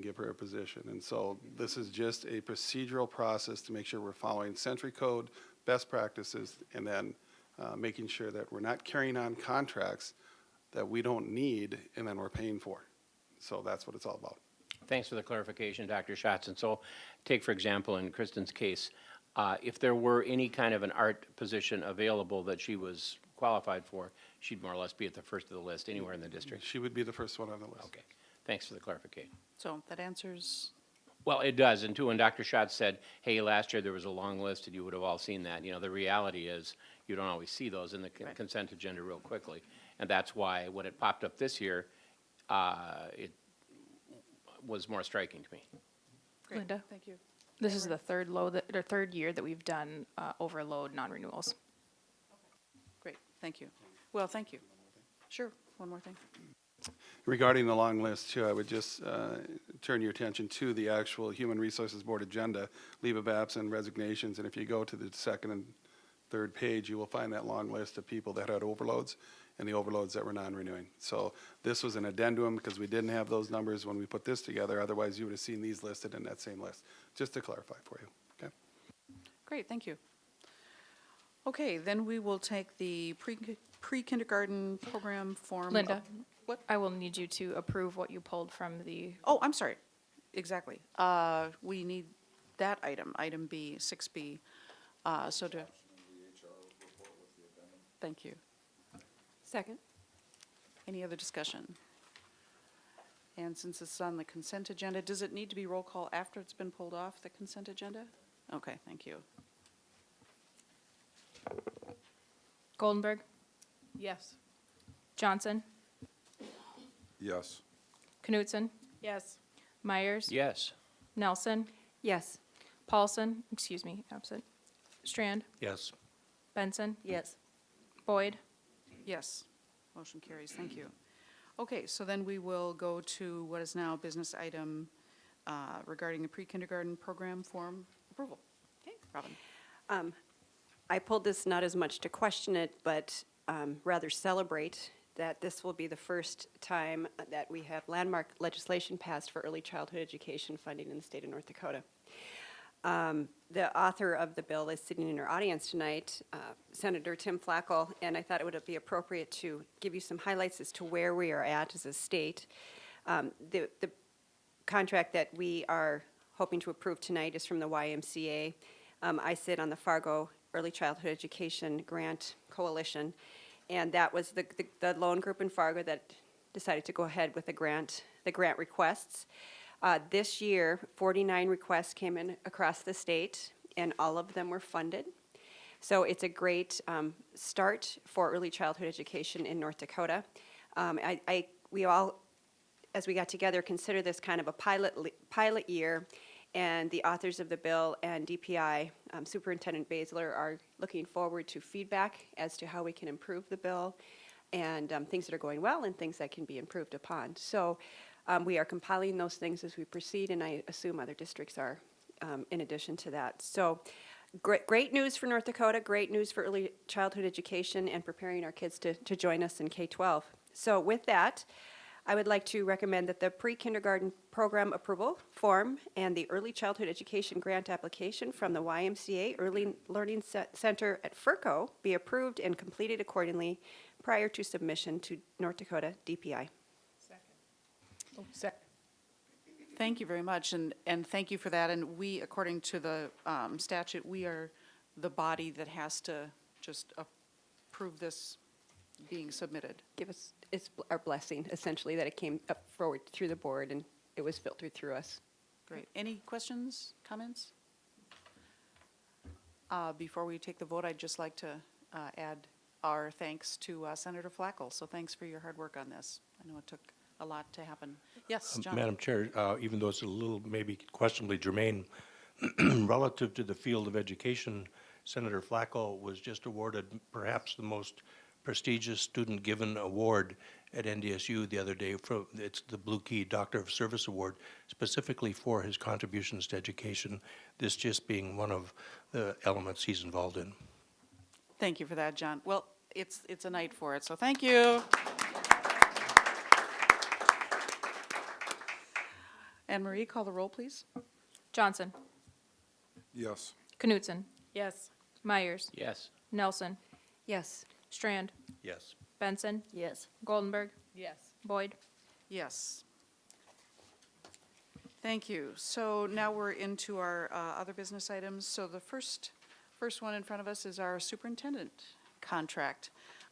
give her a position. And so this is just a procedural process to make sure we're following Century Code, best practices, and then making sure that we're not carrying on contracts that we don't need and then we're paying for. So that's what it's all about.
Thanks for the clarification, Dr. Schatz. And so take, for example, in Kristen's case, if there were any kind of an art position available that she was qualified for, she'd more or less be at the first of the list anywhere in the district.
She would be the first one on the list.
Okay, thanks for the clarification.
So that answers,
Well, it does, and too, when Dr. Schatz said, hey, last year there was a long list, and you would have all seen that, the reality is, you don't always see those in the consent agenda real quickly, and that's why, when it popped up this year, it was more striking to me.
great,
Linda?
thank you.
This is the third year that we've done overload non-renewals.
Great, thank you. Well, thank you. Sure, one more thing.
Regarding the long list, too, I would just turn your attention to the actual Human Resources Board agenda, leave of absence, resignations, and if you go to the second and third page, you will find that long list of people that had overloads and the overloads that were non-renewing. So this was an addendum because we didn't have those numbers when we put this together. Otherwise, you would have seen these listed in that same list, just to clarify for you, okay?
Great, thank you. Okay, then we will take the pre-kindergarten program form.
Linda?
What?
I will need you to approve what you pulled from the.
Oh, I'm sorry. Exactly. We need that item B, 6B. So to. Thank you.
Second.
Any other discussion? And since it's on the consent agenda, does it need to be roll call after it's been pulled off the consent agenda? Okay, thank you.
Goldenberg,
Yes.
Johnson,
Yes.
Knutson,
Yes.
Myers,
Yes.
Nelson,
Yes.
Paulson, absent, Strand,
Yes.
Benson,
Yes.
Boyd,
Yes, motion carries, thank you. Okay, so then we will go to what is now business item regarding the pre-kindergarten program form approval. Okay, Robin.
I pulled this not as much to question it, but rather celebrate that this will be the first time that we have landmark legislation passed for early childhood education funding in the state of North Dakota. The author of the bill is sitting in our audience tonight, Senator Tim Flacco, and I thought it would be appropriate to give you some highlights as to where we are at as a state. The contract that we are hoping to approve tonight is from the YMCA. I sit on the Fargo Early Childhood Education Grant Coalition. And that was the lone group in Fargo that decided to go ahead with the grant requests. This year, 49 requests came in across the state, and all of them were funded. So it's a great start for early childhood education in North Dakota. We all, as we got together, consider this kind of a pilot year, and the authors of the bill and DPI, Superintendent Baszler, are looking forward to feedback as to how we can improve the bill, and things that are going well and things that can be improved upon. So we are compiling those things as we proceed, and I assume other districts are in addition to that. So great news for North Dakota, great news for early childhood education and preparing our kids to join us in K-12. So with that, I would like to recommend that the pre-kindergarten program approval form and the early childhood education grant application from the YMCA Early Learning Center at Fargo be approved and completed accordingly prior to submission to North Dakota DPI.
Second.
Thank you very much, and thank you for that. And we, according to the statute, we are the body that has to just approve this being submitted.
It's our blessing, essentially, that it came up forward through the board and it was filtered through us.
Great. Any questions, comments? Before we take the vote, I'd just like to add our thanks to Senator Flackel. So thanks for your hard work on this. I know it took a lot to happen. Yes, John.
Madam Chair, even though it's a little maybe questionably germane, relative to the field of education, Senator Flacco was just awarded perhaps the most prestigious student-given award at NDSU the other day. It's the Blue Key Doctor of Service Award, specifically for his contributions to education, this just being one of the elements he's involved in.
Thank you for that, John. Well, it's a night for it, so thank you. Anne Marie, call the roll, please.
Johnson.
Yes.
Knutson.
Yes.
Myers.
Yes.
Nelson.
Yes.
Strand.
Yes.
Benson.
Yes.
Goldenberg.
Yes.
Boyd.
Yes. Thank you. So now we're into our other business items. So the first one in front of us is our superintendent contract.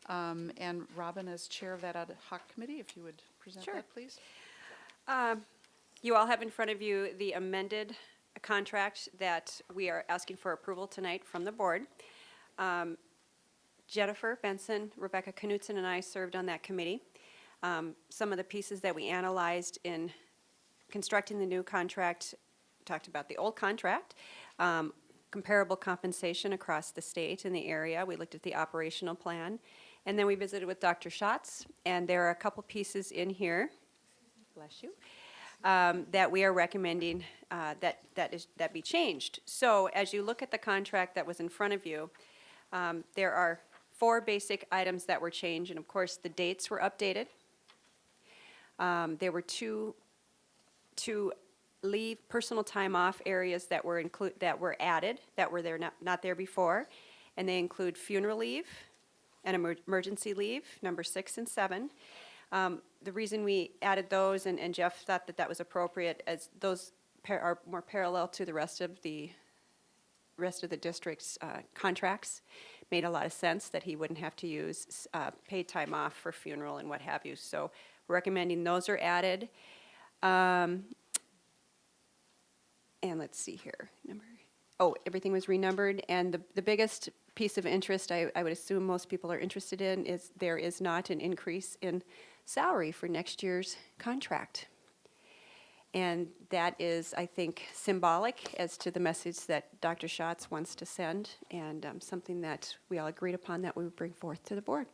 And Robin, as chair of that ad hoc committee, if you would present
Sure.
that, please.
You all have in front of you the amended contract that we are asking for approval tonight from the board. Jennifer Benson, Rebecca Knutson, and I served on that committee. Some of the pieces that we analyzed in constructing the new contract, talked about the old contract, comparable compensation across the state and the area. We looked at the operational plan. And then we visited with Dr. Schatz, and there are a couple pieces in here, bless you, that we are recommending that be changed. So as you look at the contract that was in front of you, there are 4 basic items that were changed, and of course, the dates were updated. There were two leave personal time off areas that were added, that were there not there before, and they include funeral leave and emergency leave, number 6 and 7. The reason we added those, and Jeff thought that was appropriate, as those are more parallel to the rest of the district's contracts, made a lot of sense that he wouldn't have to use paid time off for funeral and what have you. So we're recommending those are added. And let's see here, everything was renumbered, and the biggest piece of interest I would assume most people are interested in is there is not an increase in salary for next year's contract. And that is, I think, symbolic as to the message that Dr. Schatz wants to send, and something that we all agreed upon that we would bring forth to the board.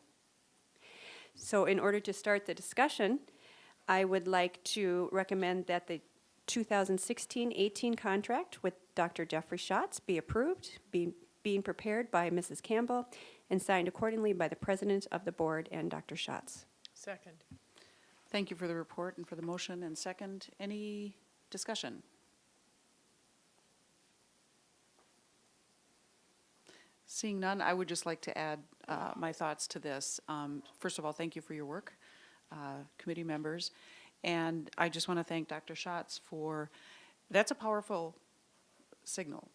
So in order to start the discussion, I would like to recommend that the 2016-18 contract with Dr. Jeffrey Schatz be approved, being prepared by Mrs. Campbell and signed accordingly by the president of the board and Dr. Schatz.
Second.
Thank you for the report and for the motion. And second, any discussion? Seeing none, I would just like to add my thoughts to this. First of all, thank you for your work, committee members. And I just want to thank Dr. Schatz that's a powerful signal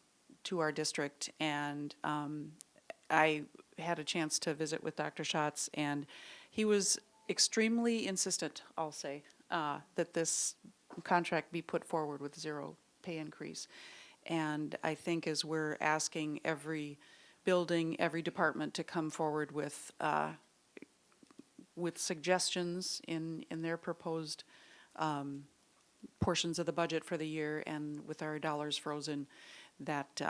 to our district. And I had a chance to visit with Dr. Schatz, and he was extremely insistent, I'll say, that this contract be put forward with 0 pay increase. And I think as we're asking every building, every department to come forward with suggestions in their proposed portions of the budget for the year, and with our dollars frozen, that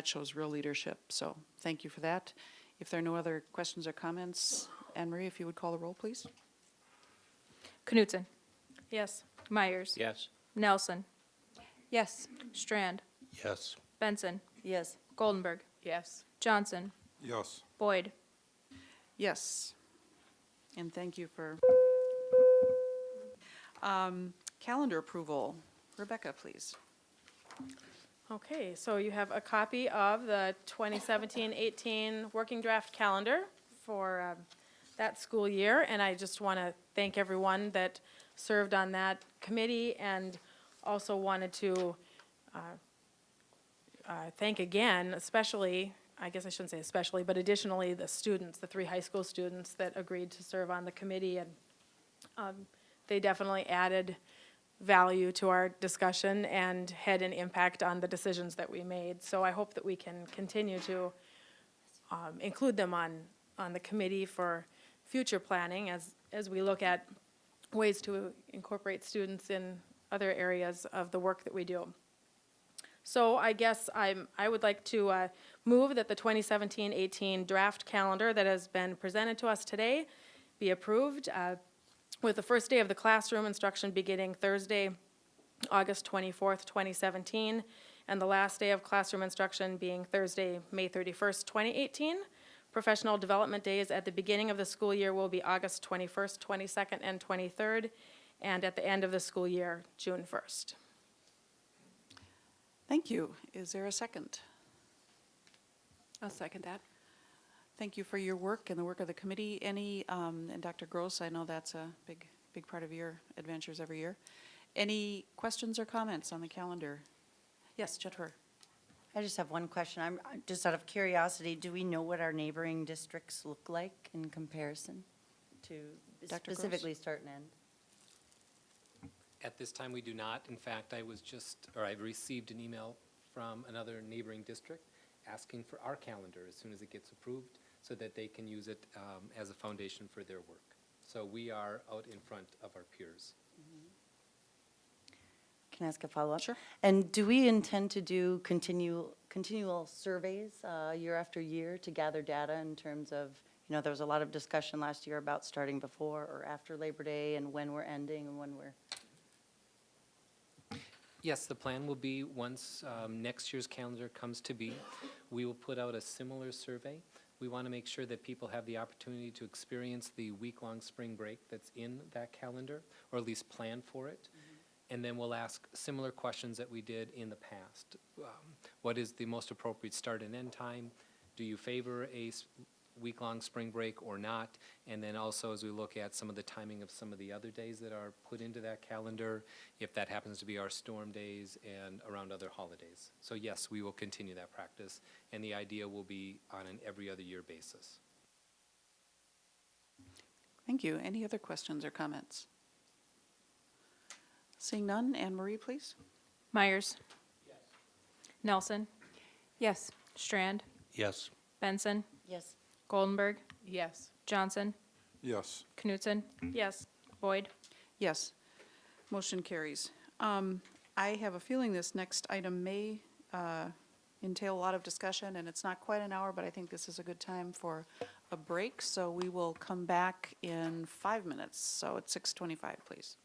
shows real leadership. So thank you for that. If there are no other questions or comments, Anne Marie, if you would call the roll, please.
Knutson.
Yes.
Myers.
Yes.
Nelson. Yes. Strand.
Yes.
Benson.
Yes.
Goldenberg.
Yes.
Johnson.
Yes.
Boyd.
Yes. And thank you for calendar approval. Rebecca, please.
Okay, so you have a copy of the 2017-18 working draft calendar for that school year, and I just want to thank everyone that served on that committee, and also wanted to thank again, especially, I guess I shouldn't say especially, but additionally, the students, the 3 high school students that agreed to serve on the committee, and they definitely added value to our discussion and had an impact on the decisions that we made. So I hope that we can continue to include them on the committee for future planning as we look at ways to incorporate students in other areas of the work that we do. So I guess I would like to move that the 2017-18 draft calendar that has been presented to us today be approved, with the first day of the classroom instruction beginning Thursday, August 24th, 2017, and the last day of classroom instruction being Thursday, May 31st, 2018. Professional development days at the beginning of the school year will be August 21st, 22nd, and 23rd, and at the end of the school year, June 1st.
Thank you. Is there a second?
I'll second that.
Thank you for your work and the work of the committee. And Dr. Gross, I know that's a big part of your adventures every year. Any questions or comments on the calendar? Yes, Jennifer.
I just have one question. I'm just out of curiosity, do we know what our neighboring districts look like in comparison to
Dr. Gross?
specifically start and end?
At this time, we do not. In fact, I received an email from another neighboring district asking for our calendar as soon as it gets approved so that they can use it as a foundation for their work. So we are out in front of our peers.
Can I ask a follow-up?
Sure.
And do we intend to do continual surveys year after year to gather data in terms of, there was a lot of discussion last year about starting before or after Labor Day and when we're ending and when we're...
Yes, the plan will be once next year's calendar comes to be, we will put out a similar survey. We want to make sure that people have the opportunity to experience the week-long spring break that's in that calendar, or at least plan for it. And then we'll ask similar questions that we did in the past. What is the most appropriate start and end time? Do you favor a week-long spring break or not? And then also, as we look at some of the timing of some of the other days that are put into that calendar, if that happens to be our storm days and around other holidays. So yes, we will continue that practice, and the idea will be on an every other year basis.
Thank you. Any other questions or comments? Seeing none, Anne Marie, please.
Myers. Yes. Nelson.
Yes.
Strand.
Yes.
Benson.
Yes.
Goldenberg.
Yes.
Johnson.
Yes.
Knutson.
Yes.
Boyd.
Yes. Motion carries. I have a feeling this next item may entail a lot of discussion, and it's not quite an hour, but I think this is a good time for a break. So we will come back in 5 minutes. So it's 6:25, please.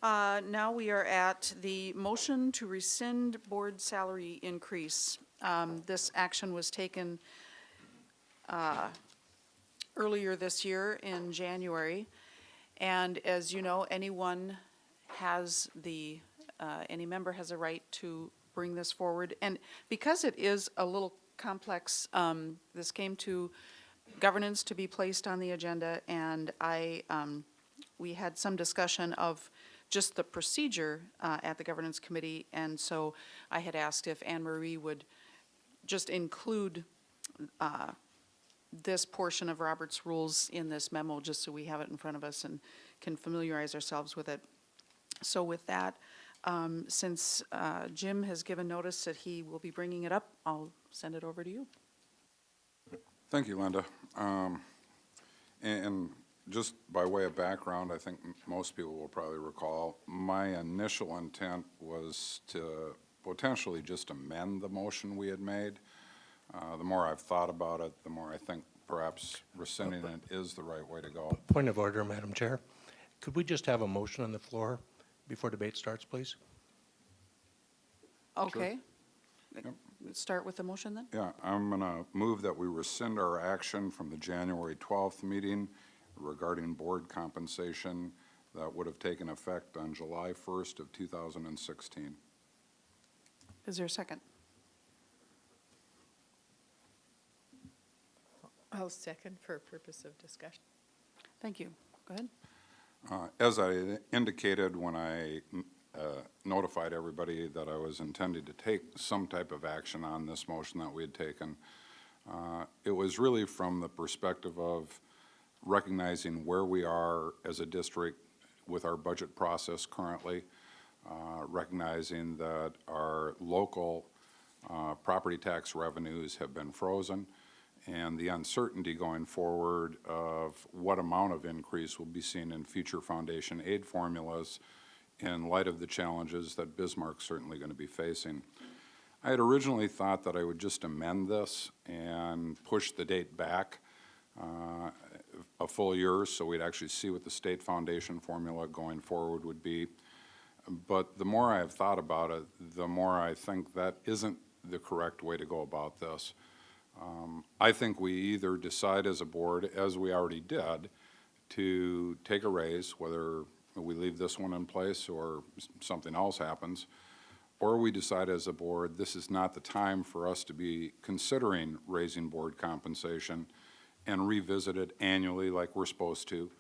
Now we are at the motion to rescind board salary increase. This action was taken earlier this year in January. And as you know, anyone has any member has a right to bring this forward. And because it is a little complex, this came to governance to be placed on the agenda, and we had some discussion of just the procedure at the governance committee, and so I had asked if Anne Marie would just include this portion of Robert's rules in this memo, just so we have it in front of us and can familiarize ourselves with it. So with that, since Jim has given notice that he will be bringing it up, I'll send it over to you.
Thank you, Linda. And just by way of background, I think most people will probably recall, my initial intent was to potentially just amend the motion we had made. The more I've thought about it, the more I think perhaps rescinding it is the right way to go.
Point of order, Madam Chair. Could we just have a motion on the floor before debate starts, please?
Okay.
Yep.
Let's start with the motion then.
Yeah, I'm going to move that we rescind our action from the January 12th meeting regarding board compensation that would have taken effect on July 1st of 2016.
Is there a second?
I'll second for purpose of discussion.
Thank you. Go ahead.
As I indicated when I notified everybody that I was intending to take some type of action on this motion that we had taken, it was really from the perspective of recognizing where we are as a district with our budget process currently, recognizing that our local property tax revenues have been frozen, and the uncertainty going forward of what amount of increase will be seen in future foundation aid formulas in light of the challenges that Bismarck's certainly going to be facing. I had originally thought that I would just amend this and push the date back a full year so we'd actually see what the state foundation formula going forward would be. But the more I've thought about it, the more I think that isn't the correct way to go about this. I think we either decide as a board, as we already did, to take a raise, whether we leave this one in place or something else happens, or we decide as a board this is not the time for us to be considering raising board compensation and revisit it annually like we're supposed to,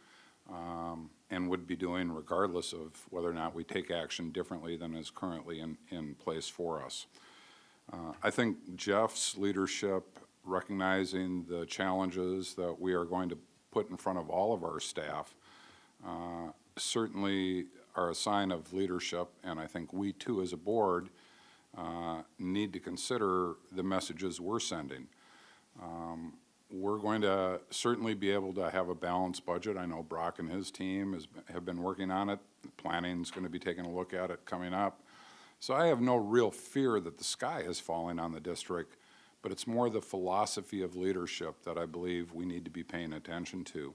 and would be doing regardless of whether or not we take action differently than is currently in place for us. I think Jeff's leadership, recognizing the challenges that we are going to put in front of all of our staff, certainly are a sign of leadership, and I think we too as a board need to consider the messages we're sending. We're going to certainly be able to have a balanced budget. I know Brock and his team have been working on it. Planning's going to be taking a look at it coming up. So I have no real fear that the sky is falling on the district, but it's more the philosophy of leadership that I believe we need to be paying attention to.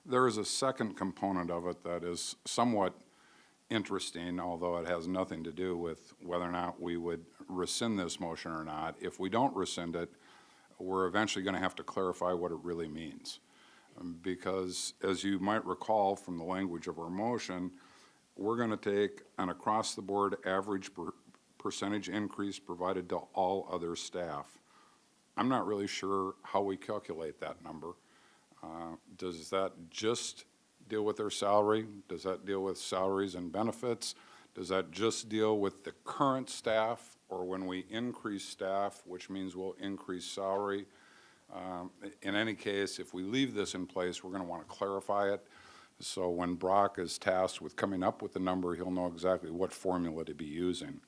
There is a second component of it that is somewhat interesting, although it has nothing to do with whether or not we would rescind this motion or not. If we don't rescind it, we're eventually going to have to clarify what it really means. Because as you might recall from the language of our motion, we're going to take an across-the-board average percentage increase provided to all other staff. I'm not really sure how we calculate that number. Does that just deal with their salary? Does that deal with salaries and benefits? Does that just deal with the current staff, or when we increase staff, which means we'll increase salary? In any case, if we leave this in place, we're going to want to clarify it. So when Brock is tasked with coming up with the number, he'll know exactly what formula to be using.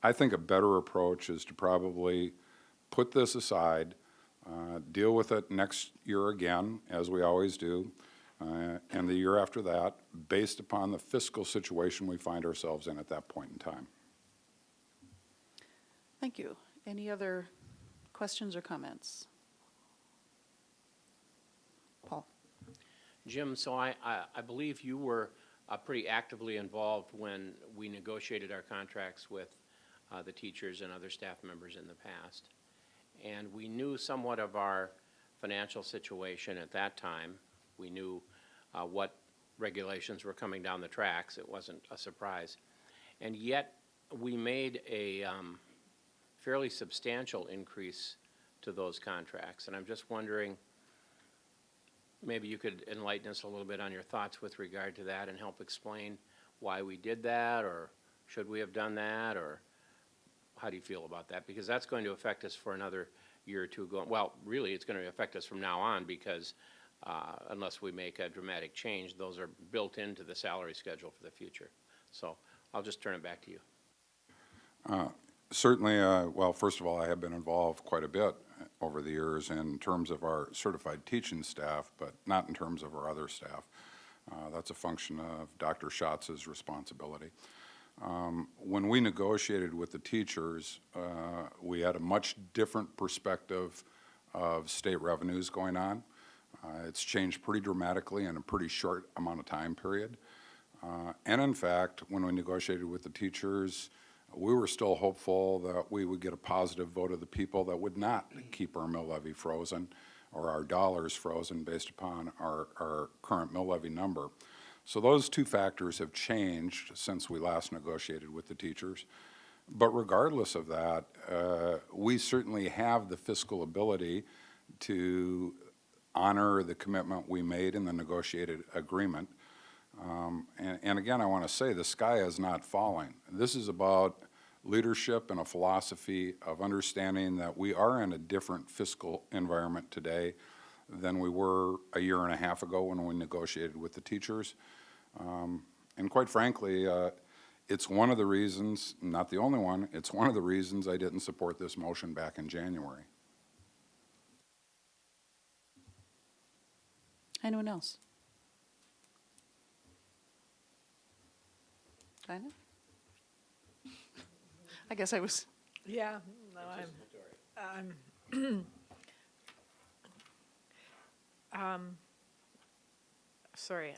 I think a better approach is to probably put this aside, deal with it next year again, as we always do, and the year after that, based upon the fiscal situation we find ourselves in at that point in time.
Thank you. Any other questions or comments? Paul?
Jim, so I believe you were pretty actively involved when we negotiated our contracts with the teachers and other staff members in the past. And we knew somewhat of our financial situation at that time. We knew what regulations were coming down the tracks. It wasn't a surprise. And yet, we made a fairly substantial increase to those contracts. And I'm just wondering, maybe you could enlighten us a little bit on your thoughts with regard to that and help explain why we did that, or should we have done that, or how do you feel about that? Because that's going to affect us for another year or two going. Well, really, it's going to affect us from now on because unless we make a dramatic change, those are built into the salary schedule for the future. So I'll just turn it back to you.
Certainly, well, first of all, I have been involved quite a bit over the years in terms of our certified teaching staff, but not in terms of our other staff. That's a function of Dr. Schatz's responsibility. When we negotiated with the teachers, we had a much different perspective of state revenues going on. It's changed pretty dramatically in a pretty short amount of time period. And in fact, when we negotiated with the teachers, we were still hopeful that we would get a positive vote of the people that would not keep our mill levy frozen or our dollars frozen based upon our current mill levy number. So those two factors have changed since we last negotiated with the teachers. But regardless of that, we certainly have the fiscal ability to honor the commitment we made in the negotiated agreement. And again, I want to say the sky is not falling. This is about leadership and a philosophy of understanding that we are in a different fiscal environment today than we were a year and a half ago when we negotiated with the teachers. And quite frankly, it's one of the reasons, not the only one, it's one of the reasons I didn't support this motion back in January.
Anyone else? Dinah? I guess I was.
Yeah, no, sorry,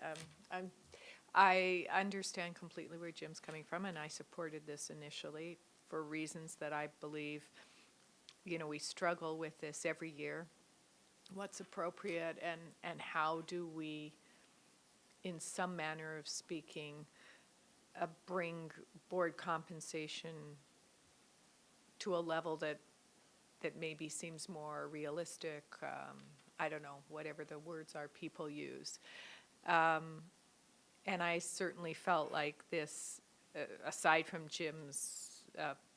I understand completely where Jim's coming from, and I supported this initially for reasons that I believe, you know, we struggle with this every year. What's appropriate and how do we, in some manner of speaking, bring board compensation to a level that maybe seems more realistic. I don't know, whatever the words are people use. And I certainly felt like this, aside from Jim's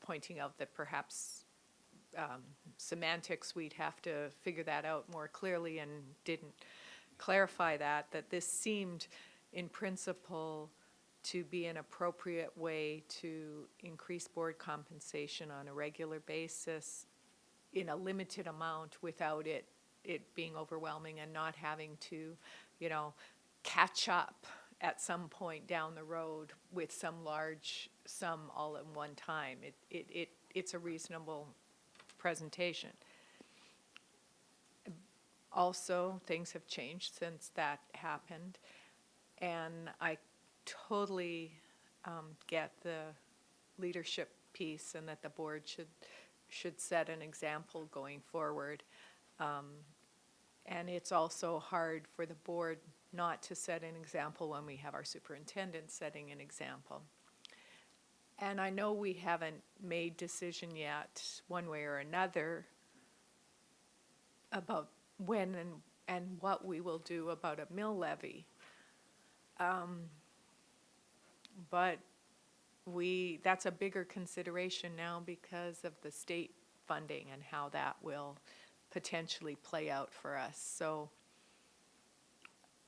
pointing out that perhaps semantics, we'd have to figure that out more clearly and didn't clarify that this seemed in principle to be an appropriate way to increase board compensation on a regular basis in a limited amount without it being overwhelming and not having to, you know, catch up at some point down the road with some large sum all at one time. It's a reasonable presentation. Also, things have changed since that happened, and I totally get the leadership piece and that the board should set an example going forward. And it's also hard for the board not to set an example when we have our superintendent setting an example. And I know we haven't made decision yet, one way or another, about when and what we will do about a mill levy. But that's a bigger consideration now because of the state funding and how that will potentially play out for us. So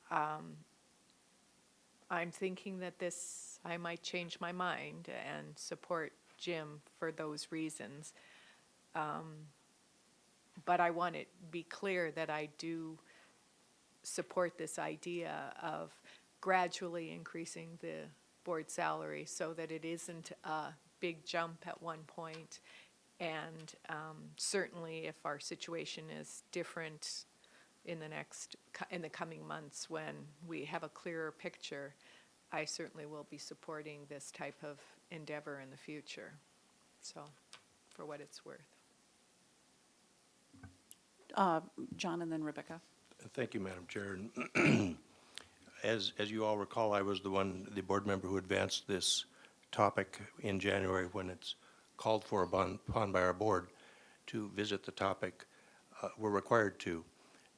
I'm thinking that I might change my mind and support Jim for those reasons. But I want it to be clear that I do support this idea of gradually increasing the board salary so that it isn't a big jump at one point. And certainly if our situation is different in the coming months when we have a clearer picture, I certainly will be supporting this type of endeavor in the future. So, for what it's worth.
John and then Rebecca.
Thank you, Madam Chair. And as you all recall, I was the board member who advanced this topic in January when it's called for upon by our board to visit the topic. We're required to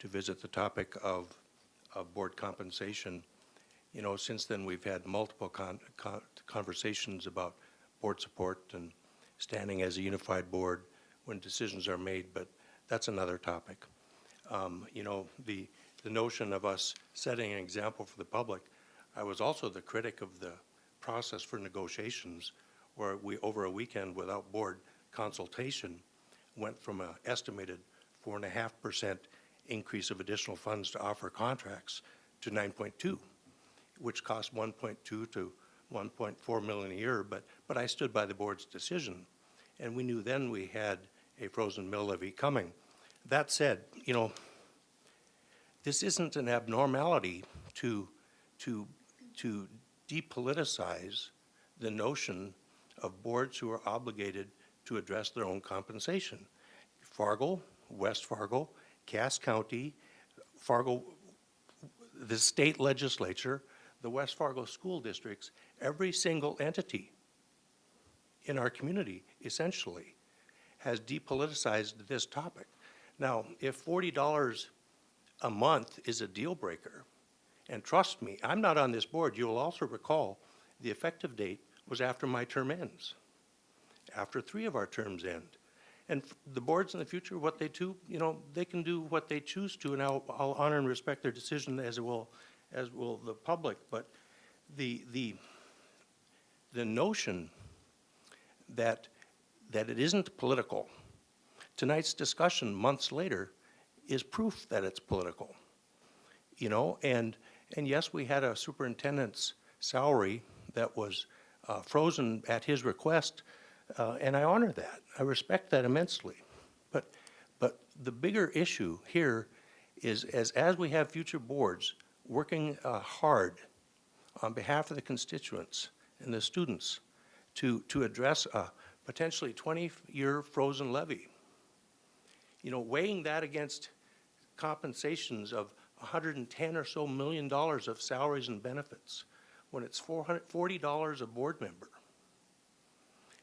visit the topic of board compensation. You know, since then, we've had multiple conversations about board support and standing as a unified board when decisions are made, but that's another topic. You know, the notion of us setting an example for the public, I was also the critic of the process for negotiations where we, over a weekend without board consultation, went from an estimated 4.5% increase of additional funds to offer contracts to 9.2, which cost 1.2 to 1.4 million a year, but I stood by the board's decision, and we knew then we had a frozen mill levy coming. That said, you know, this isn't an abnormality to depoliticize the notion of boards who are obligated to address their own compensation. Fargo, West Fargo, Cass County, Fargo, the state legislature, the West Fargo school districts, every single entity in our community, essentially, has depoliticized this topic. Now, if $40 a month is a deal breaker, and trust me, I'm not on this board, you'll also recall the effective date was after my term ends, after 3 of our terms end. And the boards in the future, what they do, you know, they can do what they choose to, and I'll honor and respect their decision as will the public. But the notion that it isn't political, tonight's discussion months later is proof that it's political. You know, and yes, we had a superintendent's salary that was frozen at his request, and I honor that. I respect that immensely. But the bigger issue here is as we have future boards working hard on behalf of the constituents and the students to address a potentially 20-year frozen levy, you know, weighing that against compensations of $110 or so million of salaries and benefits when it's $40 a board member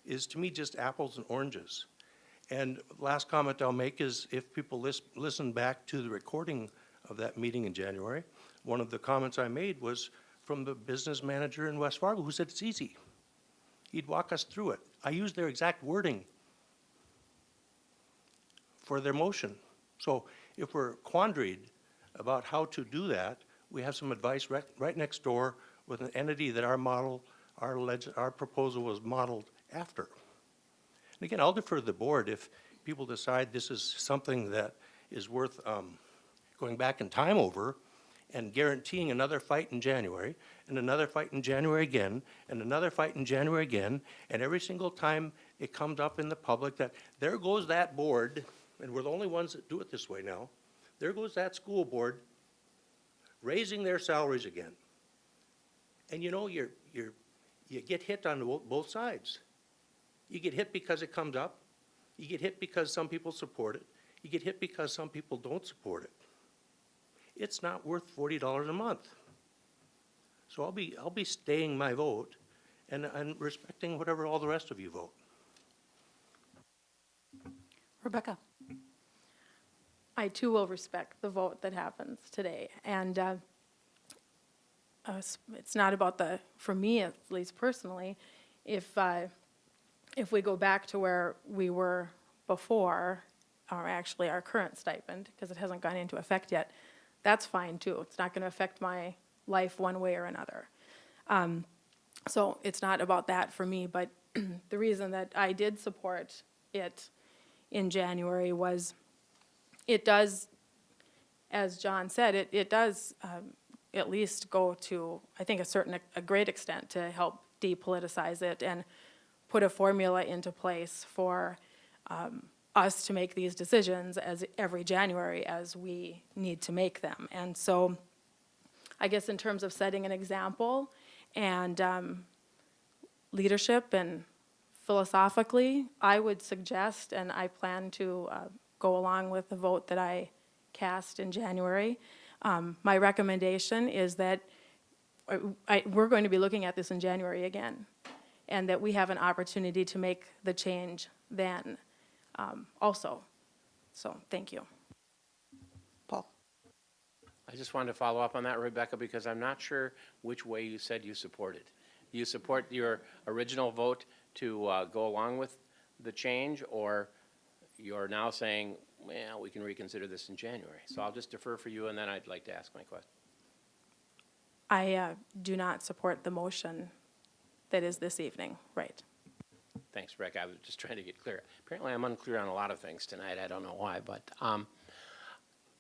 is, to me, just apples and oranges. And last comment I'll make is if people listen back to the recording of that meeting in January, one of the comments I made was from the business manager in West Fargo who said it's easy. He'd walk us through it. I used their exact wording for their motion. So if we're quandared about how to do that, we have some advice right next door with an entity that our proposal was modeled after. And again, I'll defer to the board if people decide this is something that is worth going back in time over and guaranteeing another fight in January, and another fight in January again, and another fight in January again, and every single time it comes up in the public that there goes that board, and we're the only ones that do it this way now, there goes that school board raising their salaries again. And you know, you get hit on both sides. You get hit because it comes up. You get hit because some people support it. You get hit because some people don't support it. It's not worth $40 a month. So I'll be staying my vote and respecting whatever all the rest of you vote.
Rebecca.
I too will respect the vote that happens today. And it's not about for me at least personally, if we go back to where we were before, or actually our current stipend, because it hasn't gone into effect yet, that's fine too. It's not going to affect my life one way or another. So it's not about that for me, but the reason that I did support it in January was it does, as John said, it does at least go to, I think, a great extent to help depoliticize it and put a formula into place for us to make these decisions as every January as we need to make them. And so I guess in terms of setting an example And leadership and philosophically, I would suggest, and I plan to go along with the vote that I cast in January. My recommendation is that we're going to be looking at this in January again, and that we have an opportunity to make the change then also. So, thank you.
Paul?
I just wanted to follow up on that, Rebecca, because I'm not sure which way you said you supported. Do you support your original vote to go along with the change, or you're now saying, well, we can reconsider this in January? So I'll just defer for you, and then I'd like to ask my question.
I do not support the motion that is this evening, right?
Thanks, Rebecca. I was just trying to get clear. Apparently, I'm unclear on a lot of things tonight. I don't know why, but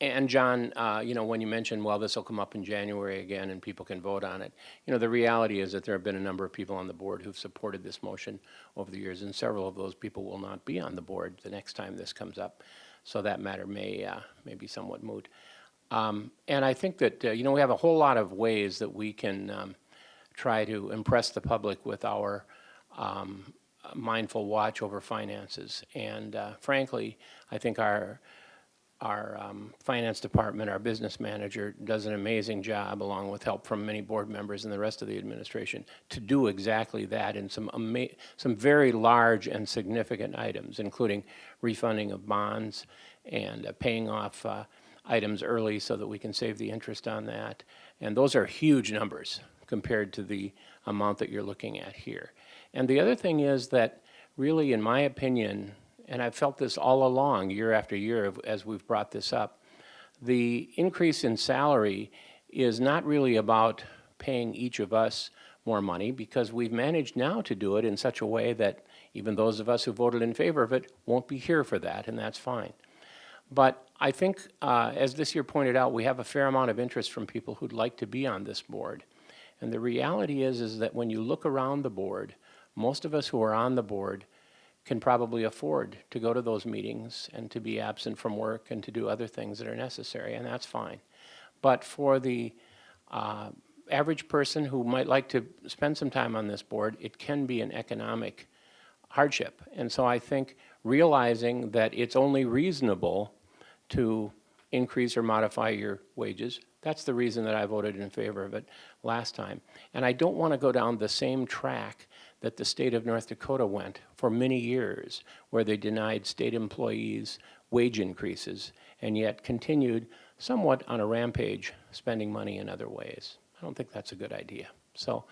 and John, you know, when you mentioned, well, this will come up in January again and people can vote on it, you know, the reality is that there have been a number of people on the board who've supported this motion over the years, and several of those people will not be on the board the next time this comes up. So that matter may be somewhat moot. And I think that, you know, we have a whole lot of ways that we can try to impress the public with our mindful watch over finances. And frankly, I think our finance department, our business manager, does an amazing job, along with help from many board members and the rest of the administration, to do exactly that in some very large and significant items, including refunding of bonds and paying off items early so that we can save the interest on that. And those are huge numbers compared to the amount that you're looking at here. And the other thing is that really, in my opinion, and I've felt this all along, year after year, as we've brought this up, the increase in salary is not really about paying each of us more money, because we've managed now to do it in such a way that even those of us who voted in favor of it won't be here for that, and that's fine. But I think, as this year pointed out, we have a fair amount of interest from people who'd like to be on this board. And the reality is that when you look around the board, most of us who are on the board can probably afford to go to those meetings and to be absent from work and to do other things that are necessary, and that's fine. But for the average person who might like to spend some time on this board, it can be an economic hardship. And so I think realizing that it's only reasonable to increase or modify your wages, that's the reason that I voted in favor of it last time. And I don't want to go down the same track that the state of North Dakota went for many years, where they denied state employees wage increases and yet continued somewhat on a rampage spending money in other ways. I don't think that's a good idea. So,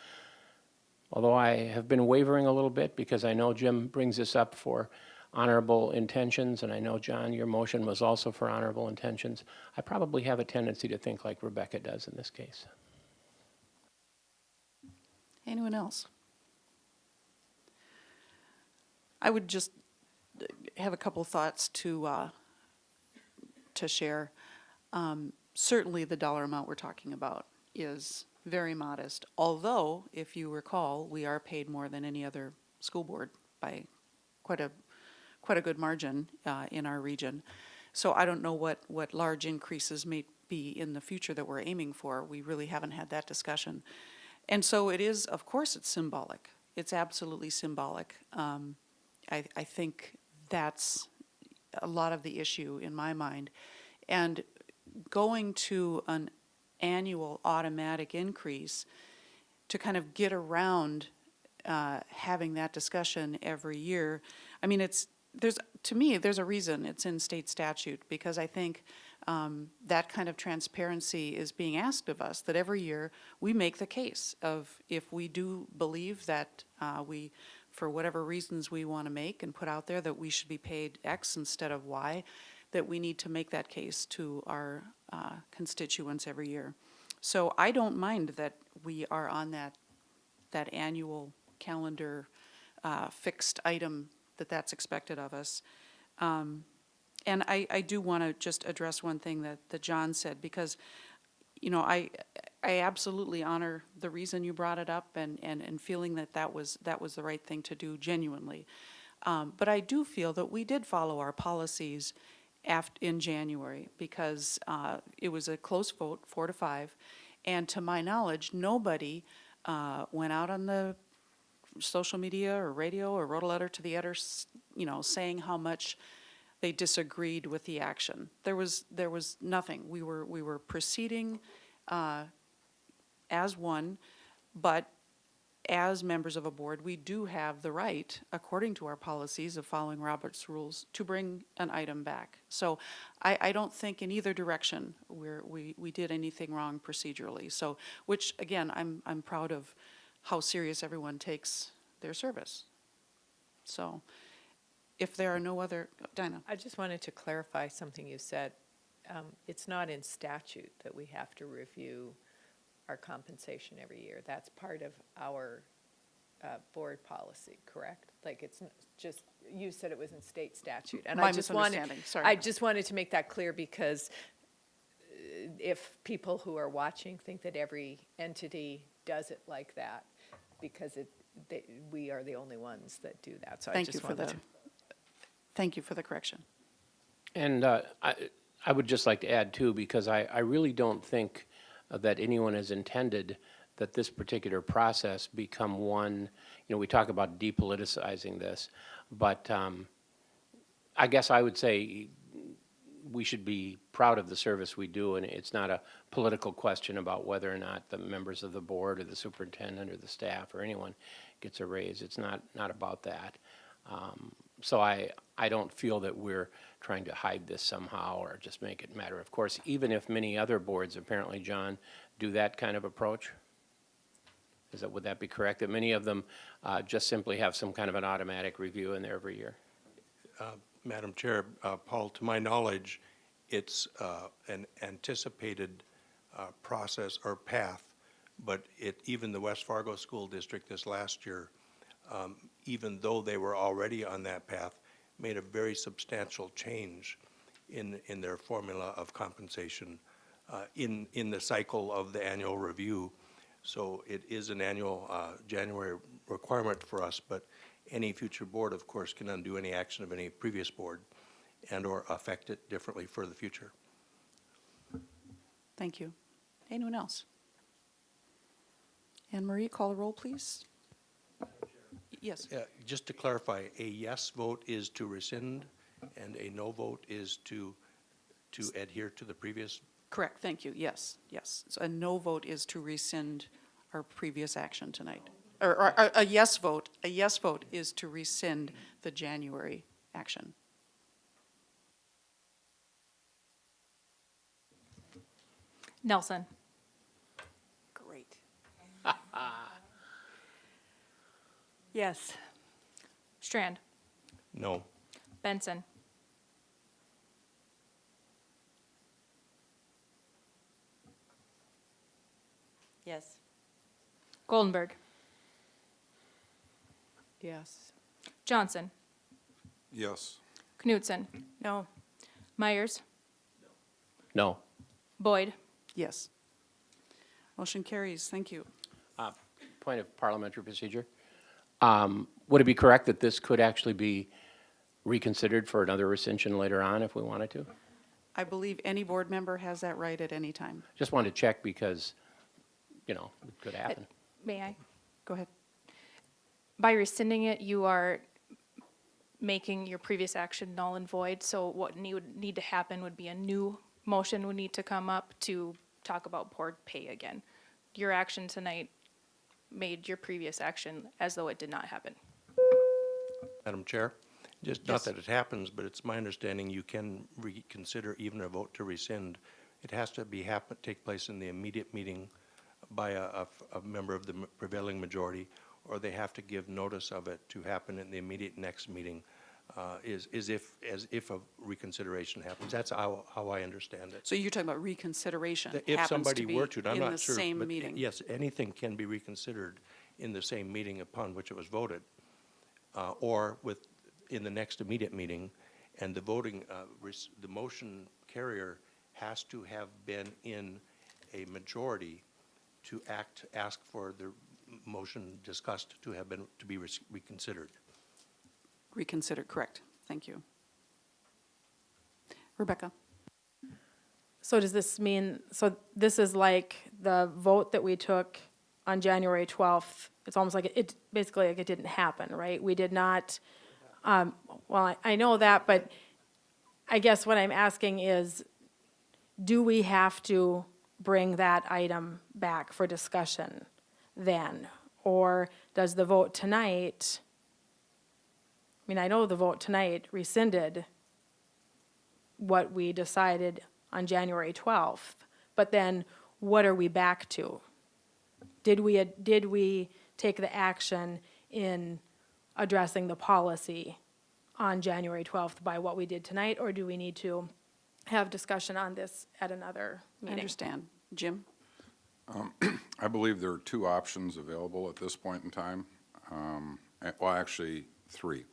although I have been wavering a little bit because I know Jim brings this up for honorable intentions, and I know, John, your motion was also for honorable intentions, I probably have a tendency to think like Rebecca does in this case.
Anyone else? I would just have a couple thoughts to share. Certainly the dollar amount we're talking about is very modest, although, if you recall, we are paid more than any other school board by quite a good margin in our region. So I don't know what large increases may be in the future that we're aiming for. We really haven't had that discussion. And so it is, of course, it's symbolic. It's absolutely symbolic. I think that's a lot of the issue in my mind. And going to an annual automatic increase to kind of get around having that discussion every year, I mean, to me, there's a reason it's in state statute, because I think that kind of transparency is being asked of us, that every year we make the case of, if we do believe that we, for whatever reasons we want to make and put out there, that we should be paid X instead of Y, that we need to make that case to our constituents every year. So I don't mind that we are on that annual calendar fixed item that's expected of us. And I do want to just address one thing that John said, because, you know, I absolutely honor the reason you brought it up, and feeling that was the right thing to do genuinely. But I do feel that we did follow our policies in January, because it was a close vote, 4-5, and to my knowledge, nobody went out on the social media or radio or wrote a letter to the editors, saying how much they disagreed with the action. There was nothing. We were proceeding as one, but as members of a board, we do have the right, according to our policies of following Robert's rules, to bring an item back. So I don't think in either direction we did anything wrong procedurally. So, which again, I'm proud of how serious everyone takes their service. So if there are no other, Dinah.
I just wanted to clarify something you said. It's not in statute that we have to review our compensation every year. That's part of our board policy, correct? Like it's just, you said it was in state statute. And
My
I just wanted,
misunderstanding, sorry.
I just wanted to make that clear because if people who are watching think that every entity does it like that, because we are the only ones that do that. So I just wanted to.
Thank you for the correction.
And I would just like to add too, because I really don't think that anyone has intended that this particular process become one, we talk about depoliticizing this, but I guess I would say we should be proud of the service we do, and it's not a political question about whether or not the members of the board or the superintendent or the staff or anyone gets a raise. It's not about that. So I don't feel that we're trying to hide this somehow or just make it matter of course, even if many other boards, apparently, John, do that kind of approach. Would that be correct, that many of them just simply have some kind of an automatic review in there every year?
Madam Chair, Paul, to my knowledge, it's an anticipated process or path, but even the West Fargo School District this last year, even though they were already on that path, made a very substantial change in their formula of compensation in the cycle of the annual review. So it is an annual January requirement for us, but any future board, of course, can undo any action of any previous board and or affect it differently for the future.
Thank you. Anyone else? Anne Marie, call the roll, please. Yes.
Just to clarify, a yes vote is to rescind and a no vote is to adhere to the previous?
Correct, thank you, yes. So a no vote is to rescind our previous action tonight. Or a yes vote is to rescind the January action.
Nelson.
Great.
Yes.
Strand.
No.
Benson.
Yes.
Goldenberg.
Yes.
Johnson.
Yes.
Knutson.
No.
Myers.
No.
Boyd.
Yes. Motion carries, thank you.
Point of parliamentary procedure. Would it be correct that this could actually be reconsidered for another rescission later on if we wanted to?
I believe any board member has that right at any time.
Just wanted to check because, it could happen.
May I?
Go ahead.
By rescinding it, you are making your previous action null and void. So what would need to happen would be a new motion would need to come up to talk about board pay again. Your action tonight made your previous action as though it did not happen.
Madam Chair, just not that it happens, but it's my understanding you can reconsider even a vote to rescind. It has to take place in the immediate meeting by a member of the prevailing majority, or they have to give notice of it to happen in the immediate next meeting, as if a reconsideration happens. That's how I understand it.
So you're talking about reconsideration
If
happens
somebody
to be
were to, and I'm
in
not
the
sure,
same
but
meeting.
yes, anything can be reconsidered in the same meeting upon which it was voted, or in the next immediate meeting, and the voting, the motion carrier has to have been in a majority to ask for the motion discussed to be reconsidered.
Reconsidered, correct. Thank you. Rebecca?
So does this mean, so this is like the vote that we took on January 12th, it's almost like it basically like it didn't happen, right? We did not, well, I know that, but I guess what I'm asking is, do we have to bring that item back for discussion then? Or does the vote tonight, I mean, I know the vote tonight rescinded what we decided on January 12th, but then what are we back to? Did we take the action in addressing the policy on January 12th by what we did tonight, or do we need to have discussion on this at another
I
meeting?
understand. Jim?
I believe there are two options available at this point in time. Well, actually, three.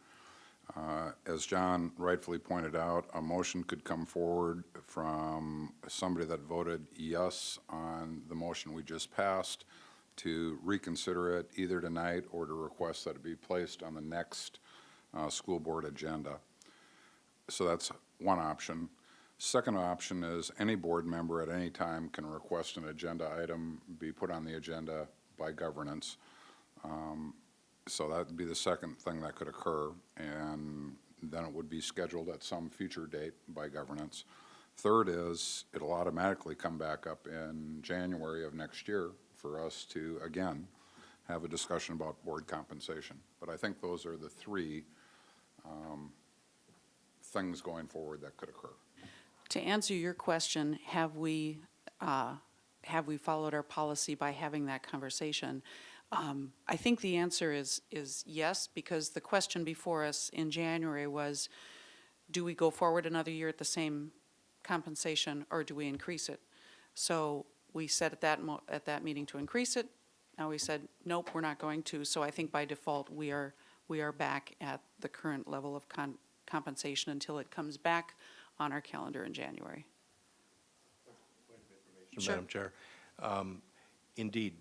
As John rightfully pointed out, a motion could come forward from somebody that voted yes on the motion we just passed to reconsider it either tonight or to request that it be placed on the next school board agenda. So that's one option. Second option is any board member at any time can request an agenda item be put on the agenda by governance. So that'd be the second thing that could occur, and then it would be scheduled at some future date by governance. Third is it'll automatically come back up in January of next year for us to, again, have a discussion about board compensation. But I think those are the three things going forward that could occur.
To answer your question, have we followed our policy by having that conversation? I think the answer is yes, because the question before us in January was, do we go forward another year at the same compensation, or do we increase it? So we said at that meeting to increase it. Now we said, nope, we're not going to. So I think by default, we are back at the current level of compensation until it comes back on our calendar in January.
Sure. Madam Chair. Indeed,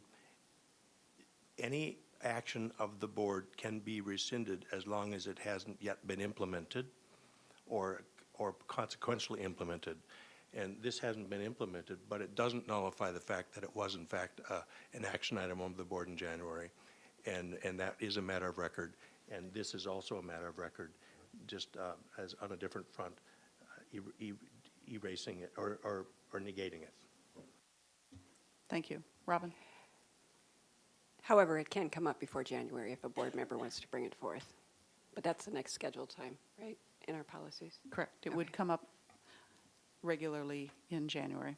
any action of the board can be rescinded as long as it hasn't yet been implemented or consequentially implemented. And this hasn't been implemented, but it doesn't nullify the fact that it was in fact an action item of the board in January. And that is a matter of record. And this is also a matter of record, just as on a different front, erasing it or negating it.
Thank you. Robin?
However, it can come up before January if a board member wants to bring it forth. But that's the next scheduled time, right, in our policies?
Correct. It would come up regularly in January.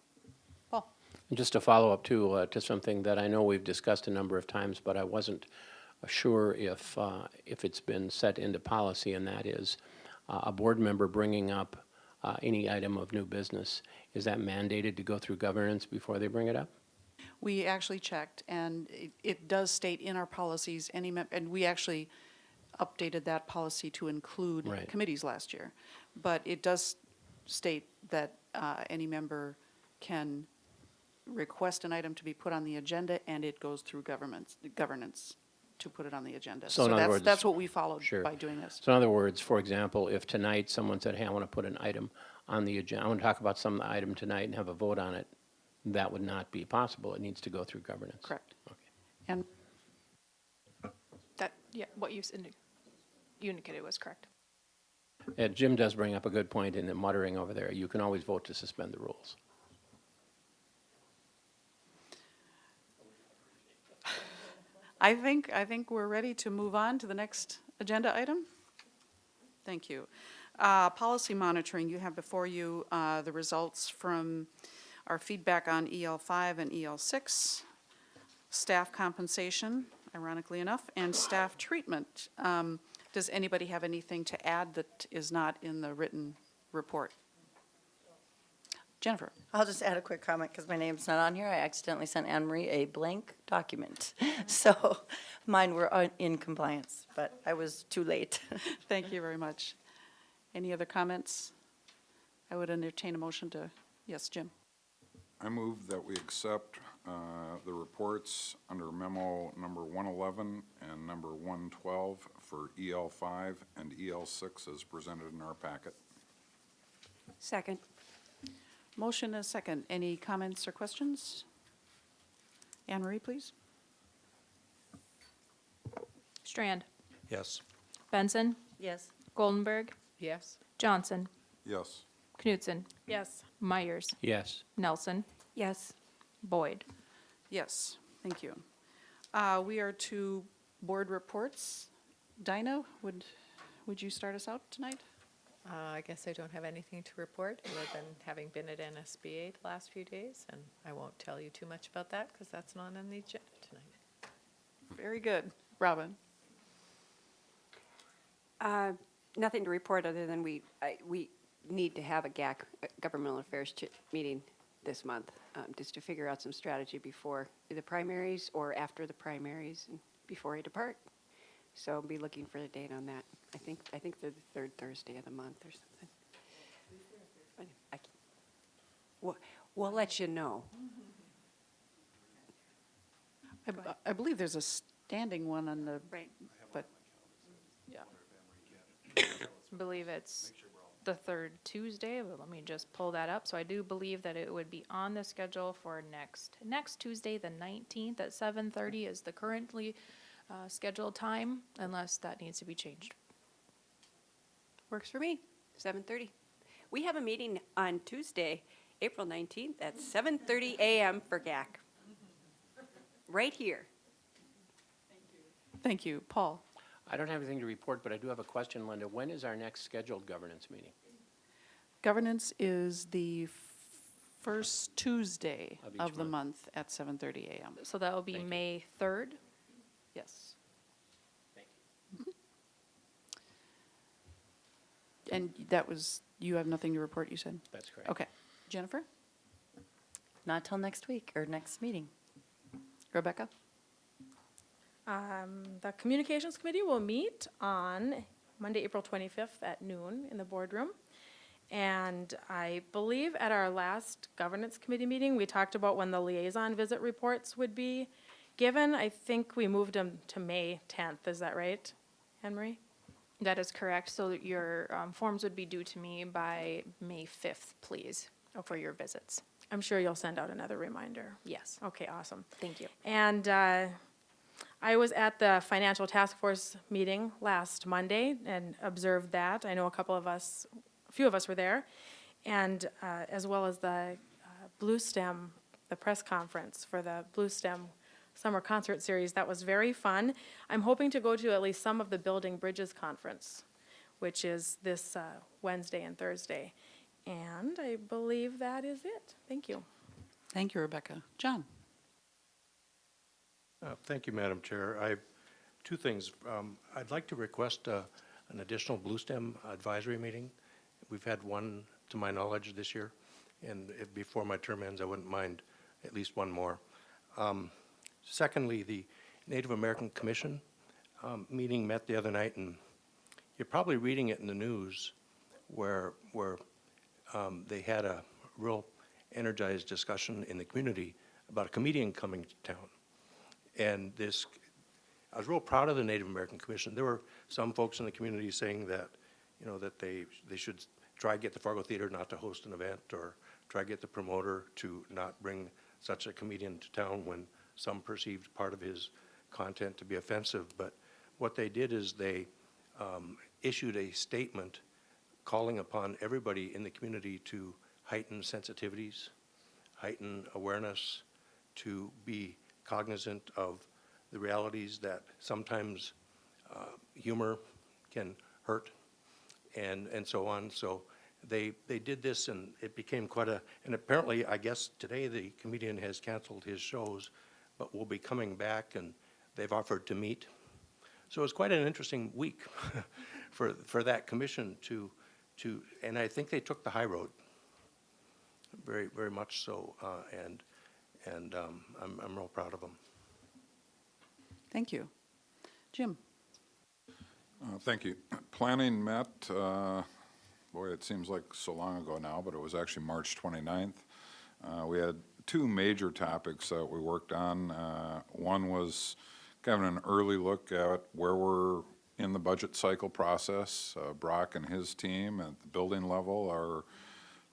Paul?
And just to follow up to something that I know we've discussed a number of times, but I wasn't sure if it's been set into policy, and that is a board member bringing up any item of new business. Is that mandated to go through governance before they bring it up?
We actually checked, and it does state in our policies, and we actually updated that policy to include
Right.
committees last year. But it does state that any member can request an item to be put on the agenda, and it goes through governance to put it on the agenda.
So in other words,
that's what we followed
Sure.
by doing this.
So in other words, for example, if tonight someone said, hey, I want to put an item on the agenda, I want to talk about some item tonight and have a vote on it, that would not be possible. It needs to go through governance.
Correct.
Okay.
And
That, yeah, what you indicated was correct.
Jim does bring up a good point in the muttering over there. You can always vote to suspend the rules.
I think we're ready to move on to the next agenda item. Thank you. Policy monitoring, you have before you the results from our feedback on EL5 and EL6, staff compensation, ironically enough, and staff treatment. Does anybody have anything to add that is not in the written report? Jennifer?
I'll just add a quick comment because my name's not on here. I accidentally sent Anne Marie a blank document. So mine were in compliance, but I was too late.
Thank you very much. Any other comments? I would entertain a motion to, yes, Jim?
I move that we accept the reports under memo number 111 and number 112 for EL5 and EL6 as presented in our packet.
Second.
Motion and a second. Any comments or questions? Anne Marie, please.
Strand,
Yes.
Benson,
Yes.
Goldenberg,
Yes.
Johnson,
Yes.
Knutson,
Yes.
Myers,
Yes.
Nelson,
Yes.
Boyd.
Yes, thank you. We are to board reports. Dinah, would you start us out tonight?
I guess I don't have anything to report other than having been at NSBA the last few days, and I won't tell you too much about that because that's not on the agenda tonight.
Very good. Robin?
Nothing to report other than we need to have a GAC, Governmental Affairs meeting this month, just to figure out some strategy before the primaries or after the primaries and before I depart. So I'll be looking for a date on that. I think they're the third Thursday of the month or something. We'll let you know.
I believe there's a standing one on the,
Right.
but, yeah.
I believe it's the third Tuesday, but let me just pull that up. So I do believe that it would be on the schedule for next Tuesday, the 19th at 7:30 is the currently scheduled time, unless that needs to be changed.
Works for me, 7:30. We have a meeting on Tuesday, April 19th at 7:30 a.m. for GAC. Right here.
Thank you. Paul?
I don't have anything to report, but I do have a question, Linda. When is our next scheduled governance meeting?
Governance is the first Tuesday
Of each
of the
month.
month at 7:30 a.m.
So that will be May 3rd.
Yes.
Thank you.
And that was, you have nothing to report, you said?
That's correct.
Okay. Jennifer?
Not till next week or next meeting.
Rebecca?
The Communications Committee will meet on Monday, April 25th at noon in the boardroom. And I believe at our last Governance Committee meeting, we talked about when the liaison visit reports would be given. I think we moved them to May 10th. Is that right, Anne Marie?
That is correct. So that your forms would be due to me by May 5th, please, for your visits.
I'm sure you'll send out another reminder.
Yes.
Okay, awesome.
Thank you.
And I was at the Financial Task Force meeting last Monday and observed that. I know a few of us were there, and as well as the Blue STEM, the press conference for the Blue STEM Summer Concert Series. That was very fun. I'm hoping to go to at least some of the Building Bridges Conference, which is this Wednesday and Thursday. And I believe that is it. Thank you.
Thank you, Rebecca. John?
Thank you, Madam Chair. I have two things. I'd like to request an additional Blue STEM advisory meeting. We've had one, to my knowledge, this year, and if before my term ends, I wouldn't mind at least one more. Secondly, the Native American Commission meeting met the other night, and you're probably reading it in the news where they had a real energized discussion in the community about a comedian coming to town. And I was real proud of the Native American Commission. There were some folks in the community saying that, that they should try to get the Fargo Theater not to host an event, or try to get the promoter to not bring such a comedian to town when some perceived part of his content to be offensive. But what they did is they issued a statement calling upon everybody in the community to heighten sensitivities, heighten awareness, to be cognizant of the realities that sometimes humor can hurt, and so on. So they did this, and it became and apparently, I guess today the comedian has canceled his shows, but will be coming back, and they've offered to meet. So it's quite an interesting week for that commission to, and I think they took the high road, very, very much so, and I'm real proud of them.
Thank you. Jim?
Thank you. Planning met, boy, it seems like so long ago now, but it was actually March 29th. We had two major topics that we worked on. One was kind of an early look at where we're in the budget cycle process. Brock and his team at the building level are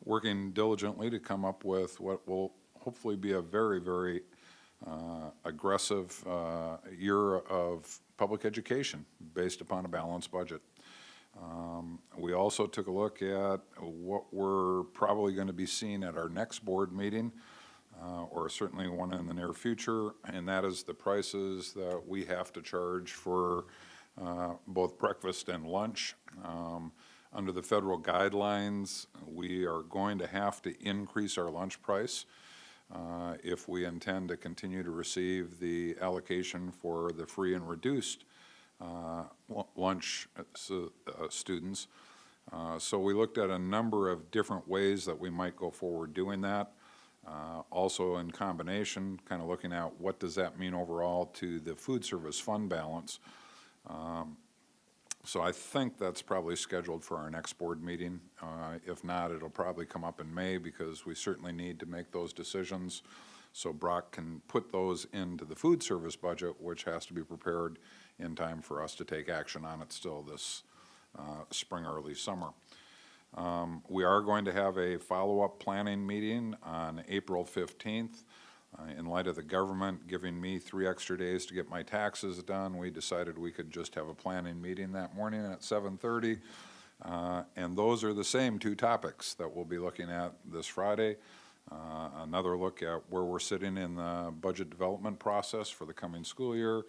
working diligently to come up with what will hopefully be a very, very aggressive year of public education based upon a balanced budget. We also took a look at what we're probably going to be seeing at our next board meeting, or certainly one in the near future, and that is the prices that we have to charge for both breakfast and lunch. Under the federal guidelines, we are going to have to increase our lunch price if we intend to continue to receive the allocation for the free and reduced lunch students. So we looked at a number of different ways that we might go forward doing that. Also in combination, kind of looking at what does that mean overall to the food service fund balance. So I think that's probably scheduled for our next board meeting. If not, it'll probably come up in May because we certainly need to make those decisions so Brock can put those into the food service budget, which has to be prepared in time for us to take action on it still this spring, early summer. We are going to have a follow-up planning meeting on April 15th. In light of the government giving me 3 extra days to get my taxes done, we decided we could just have a planning meeting that morning at 7:30. And those are the same 2 topics that we'll be looking at this Friday. Another look at where we're sitting in the budget development process for the coming school year.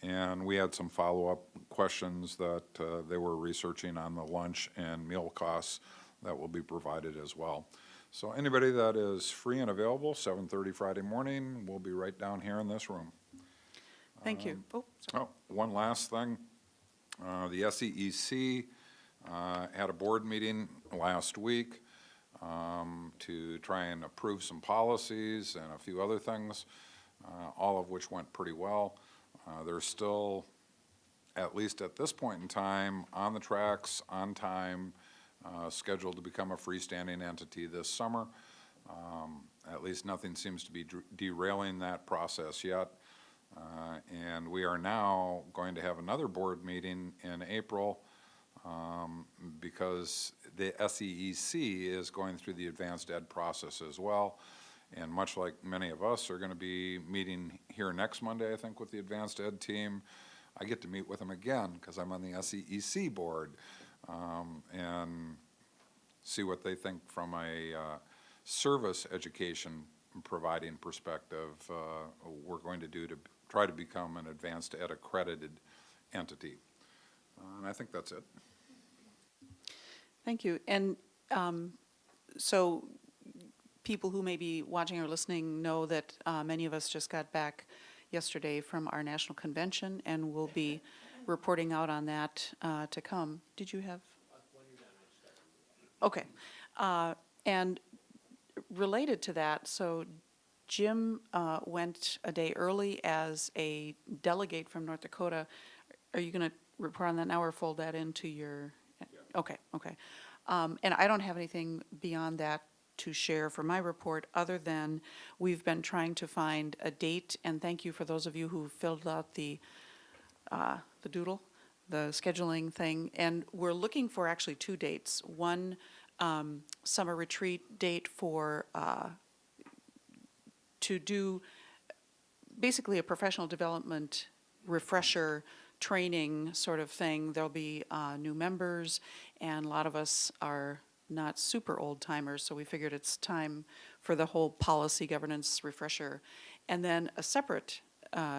And we had some follow-up questions that they were researching on the lunch and meal costs that will be provided as well. So anybody that is free and available, 7:30 Friday morning, we'll be right down here in this room.
Thank you.
One last thing. The SEEC had a board meeting last week to try and approve some policies and a few other things, all of which went pretty well. They're still, at least at this point in time, on the tracks, on time, scheduled to become a freestanding entity this summer. At least nothing seems to be derailing that process yet. And we are now going to have another board meeting in April because the SEEC is going through the advanced ed process as well. And much like many of us are going to be meeting here next Monday, I think, with the advanced ed team, I get to meet with them again because I'm on the SEEC board and see what they think from a service education providing perspective we're going to do to try to become an advanced ed accredited entity. And I think that's it.
Thank you. And so people who may be watching or listening know that many of us just got back yesterday from our national convention and will be reporting out on that to come. Did you have? Okay. And related to that, so Jim went a day early as a delegate from North Dakota. Are you going to report on that now or fold that into your? Okay, okay. And I don't have anything beyond that to share for my report other than we've been trying to find a date, and thank you for those of you who filled out the doodle, the scheduling thing, and we're looking for actually 2 dates. One summer retreat date for to do basically a professional development refresher training sort of thing. There'll be new members, and a lot of us are not super old timers, so we figured it's time for the whole policy governance refresher. And then a separate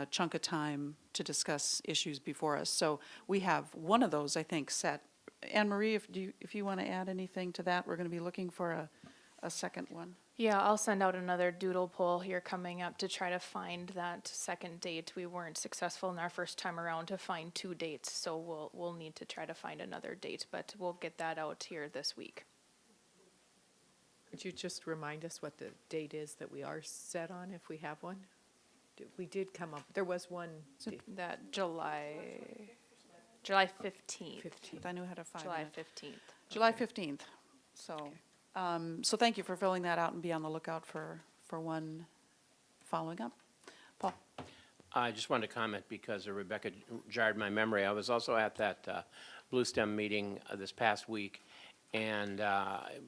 chunk of time to discuss issues before us. So we have one of those, I think, set. Anne Marie, if you want to add anything to that, we're going to be looking for a second one.
Yeah, I'll send out another doodle poll here coming up to try to find that second date. We weren't successful in our first time around to find 2 dates, so we'll need to try to find another date, but we'll get that out here this week.
Could you just remind us what the date is that we are set on if we have one? We did come up, there was one.
That July 15th.
15th, I knew how to find
July
it.
15th.
July 15th. So, so thank you for filling that out and be on the lookout for one following up. Paul?
I just wanted to comment because Rebecca jarred my memory. I was also at that Blue STEM meeting this past week. And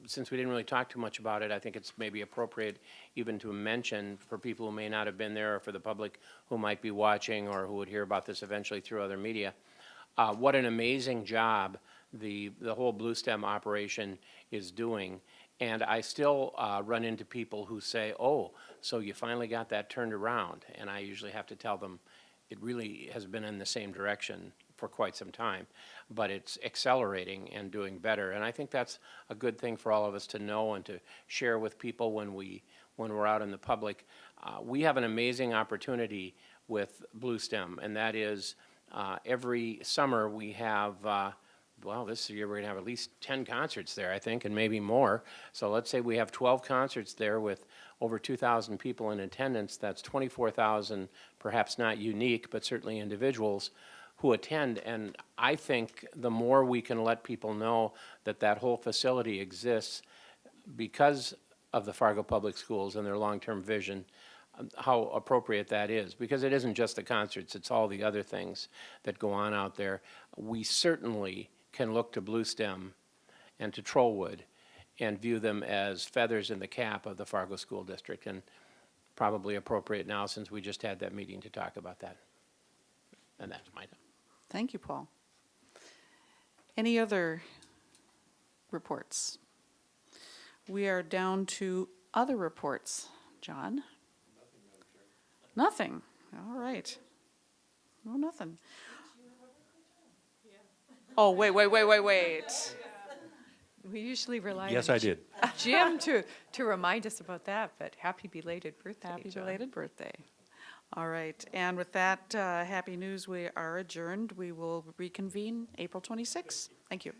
since we didn't really talk too much about it, I think it's maybe appropriate even to mention for people who may not have been there, or for the public who might be watching or who would hear about this eventually through other media, what an amazing job the whole Blue STEM operation is doing. And I still run into people who say, oh, so you finally got that turned around. And I usually have to tell them it really has been in the same direction for quite some time, but it's accelerating and doing better. And I think that's a good thing for all of us to know and to share with people when we're out in the public. We have an amazing opportunity with Blue STEM, and that is every summer we have, well, this year we're going to have at least 10 concerts there, I think, and maybe more. So let's say we have 12 concerts there with over 2,000 people in attendance. That's 24,000, perhaps not unique, but certainly individuals who attend. And I think the more we can let people know that that whole facility exists because of the Fargo Public Schools and their long-term vision, how appropriate that is, because it isn't just the concerts, it's all the other things that go on out there. We certainly can look to Blue STEM and to Trollwood and view them as feathers in the cap of the Fargo School District, and probably appropriate now since we just had that meeting to talk about that. And that's my time.
Thank you, Paul. Any other reports? We are down to other reports. John? Nothing. All right. No, nothing. Oh, wait.
We usually rely
Yes,
on
I did.
Jim to remind us about that, but happy belated birthday,
Happy
John.
belated birthday. All right, and with that happy news, we are adjourned. We will reconvene April 26th. Thank you.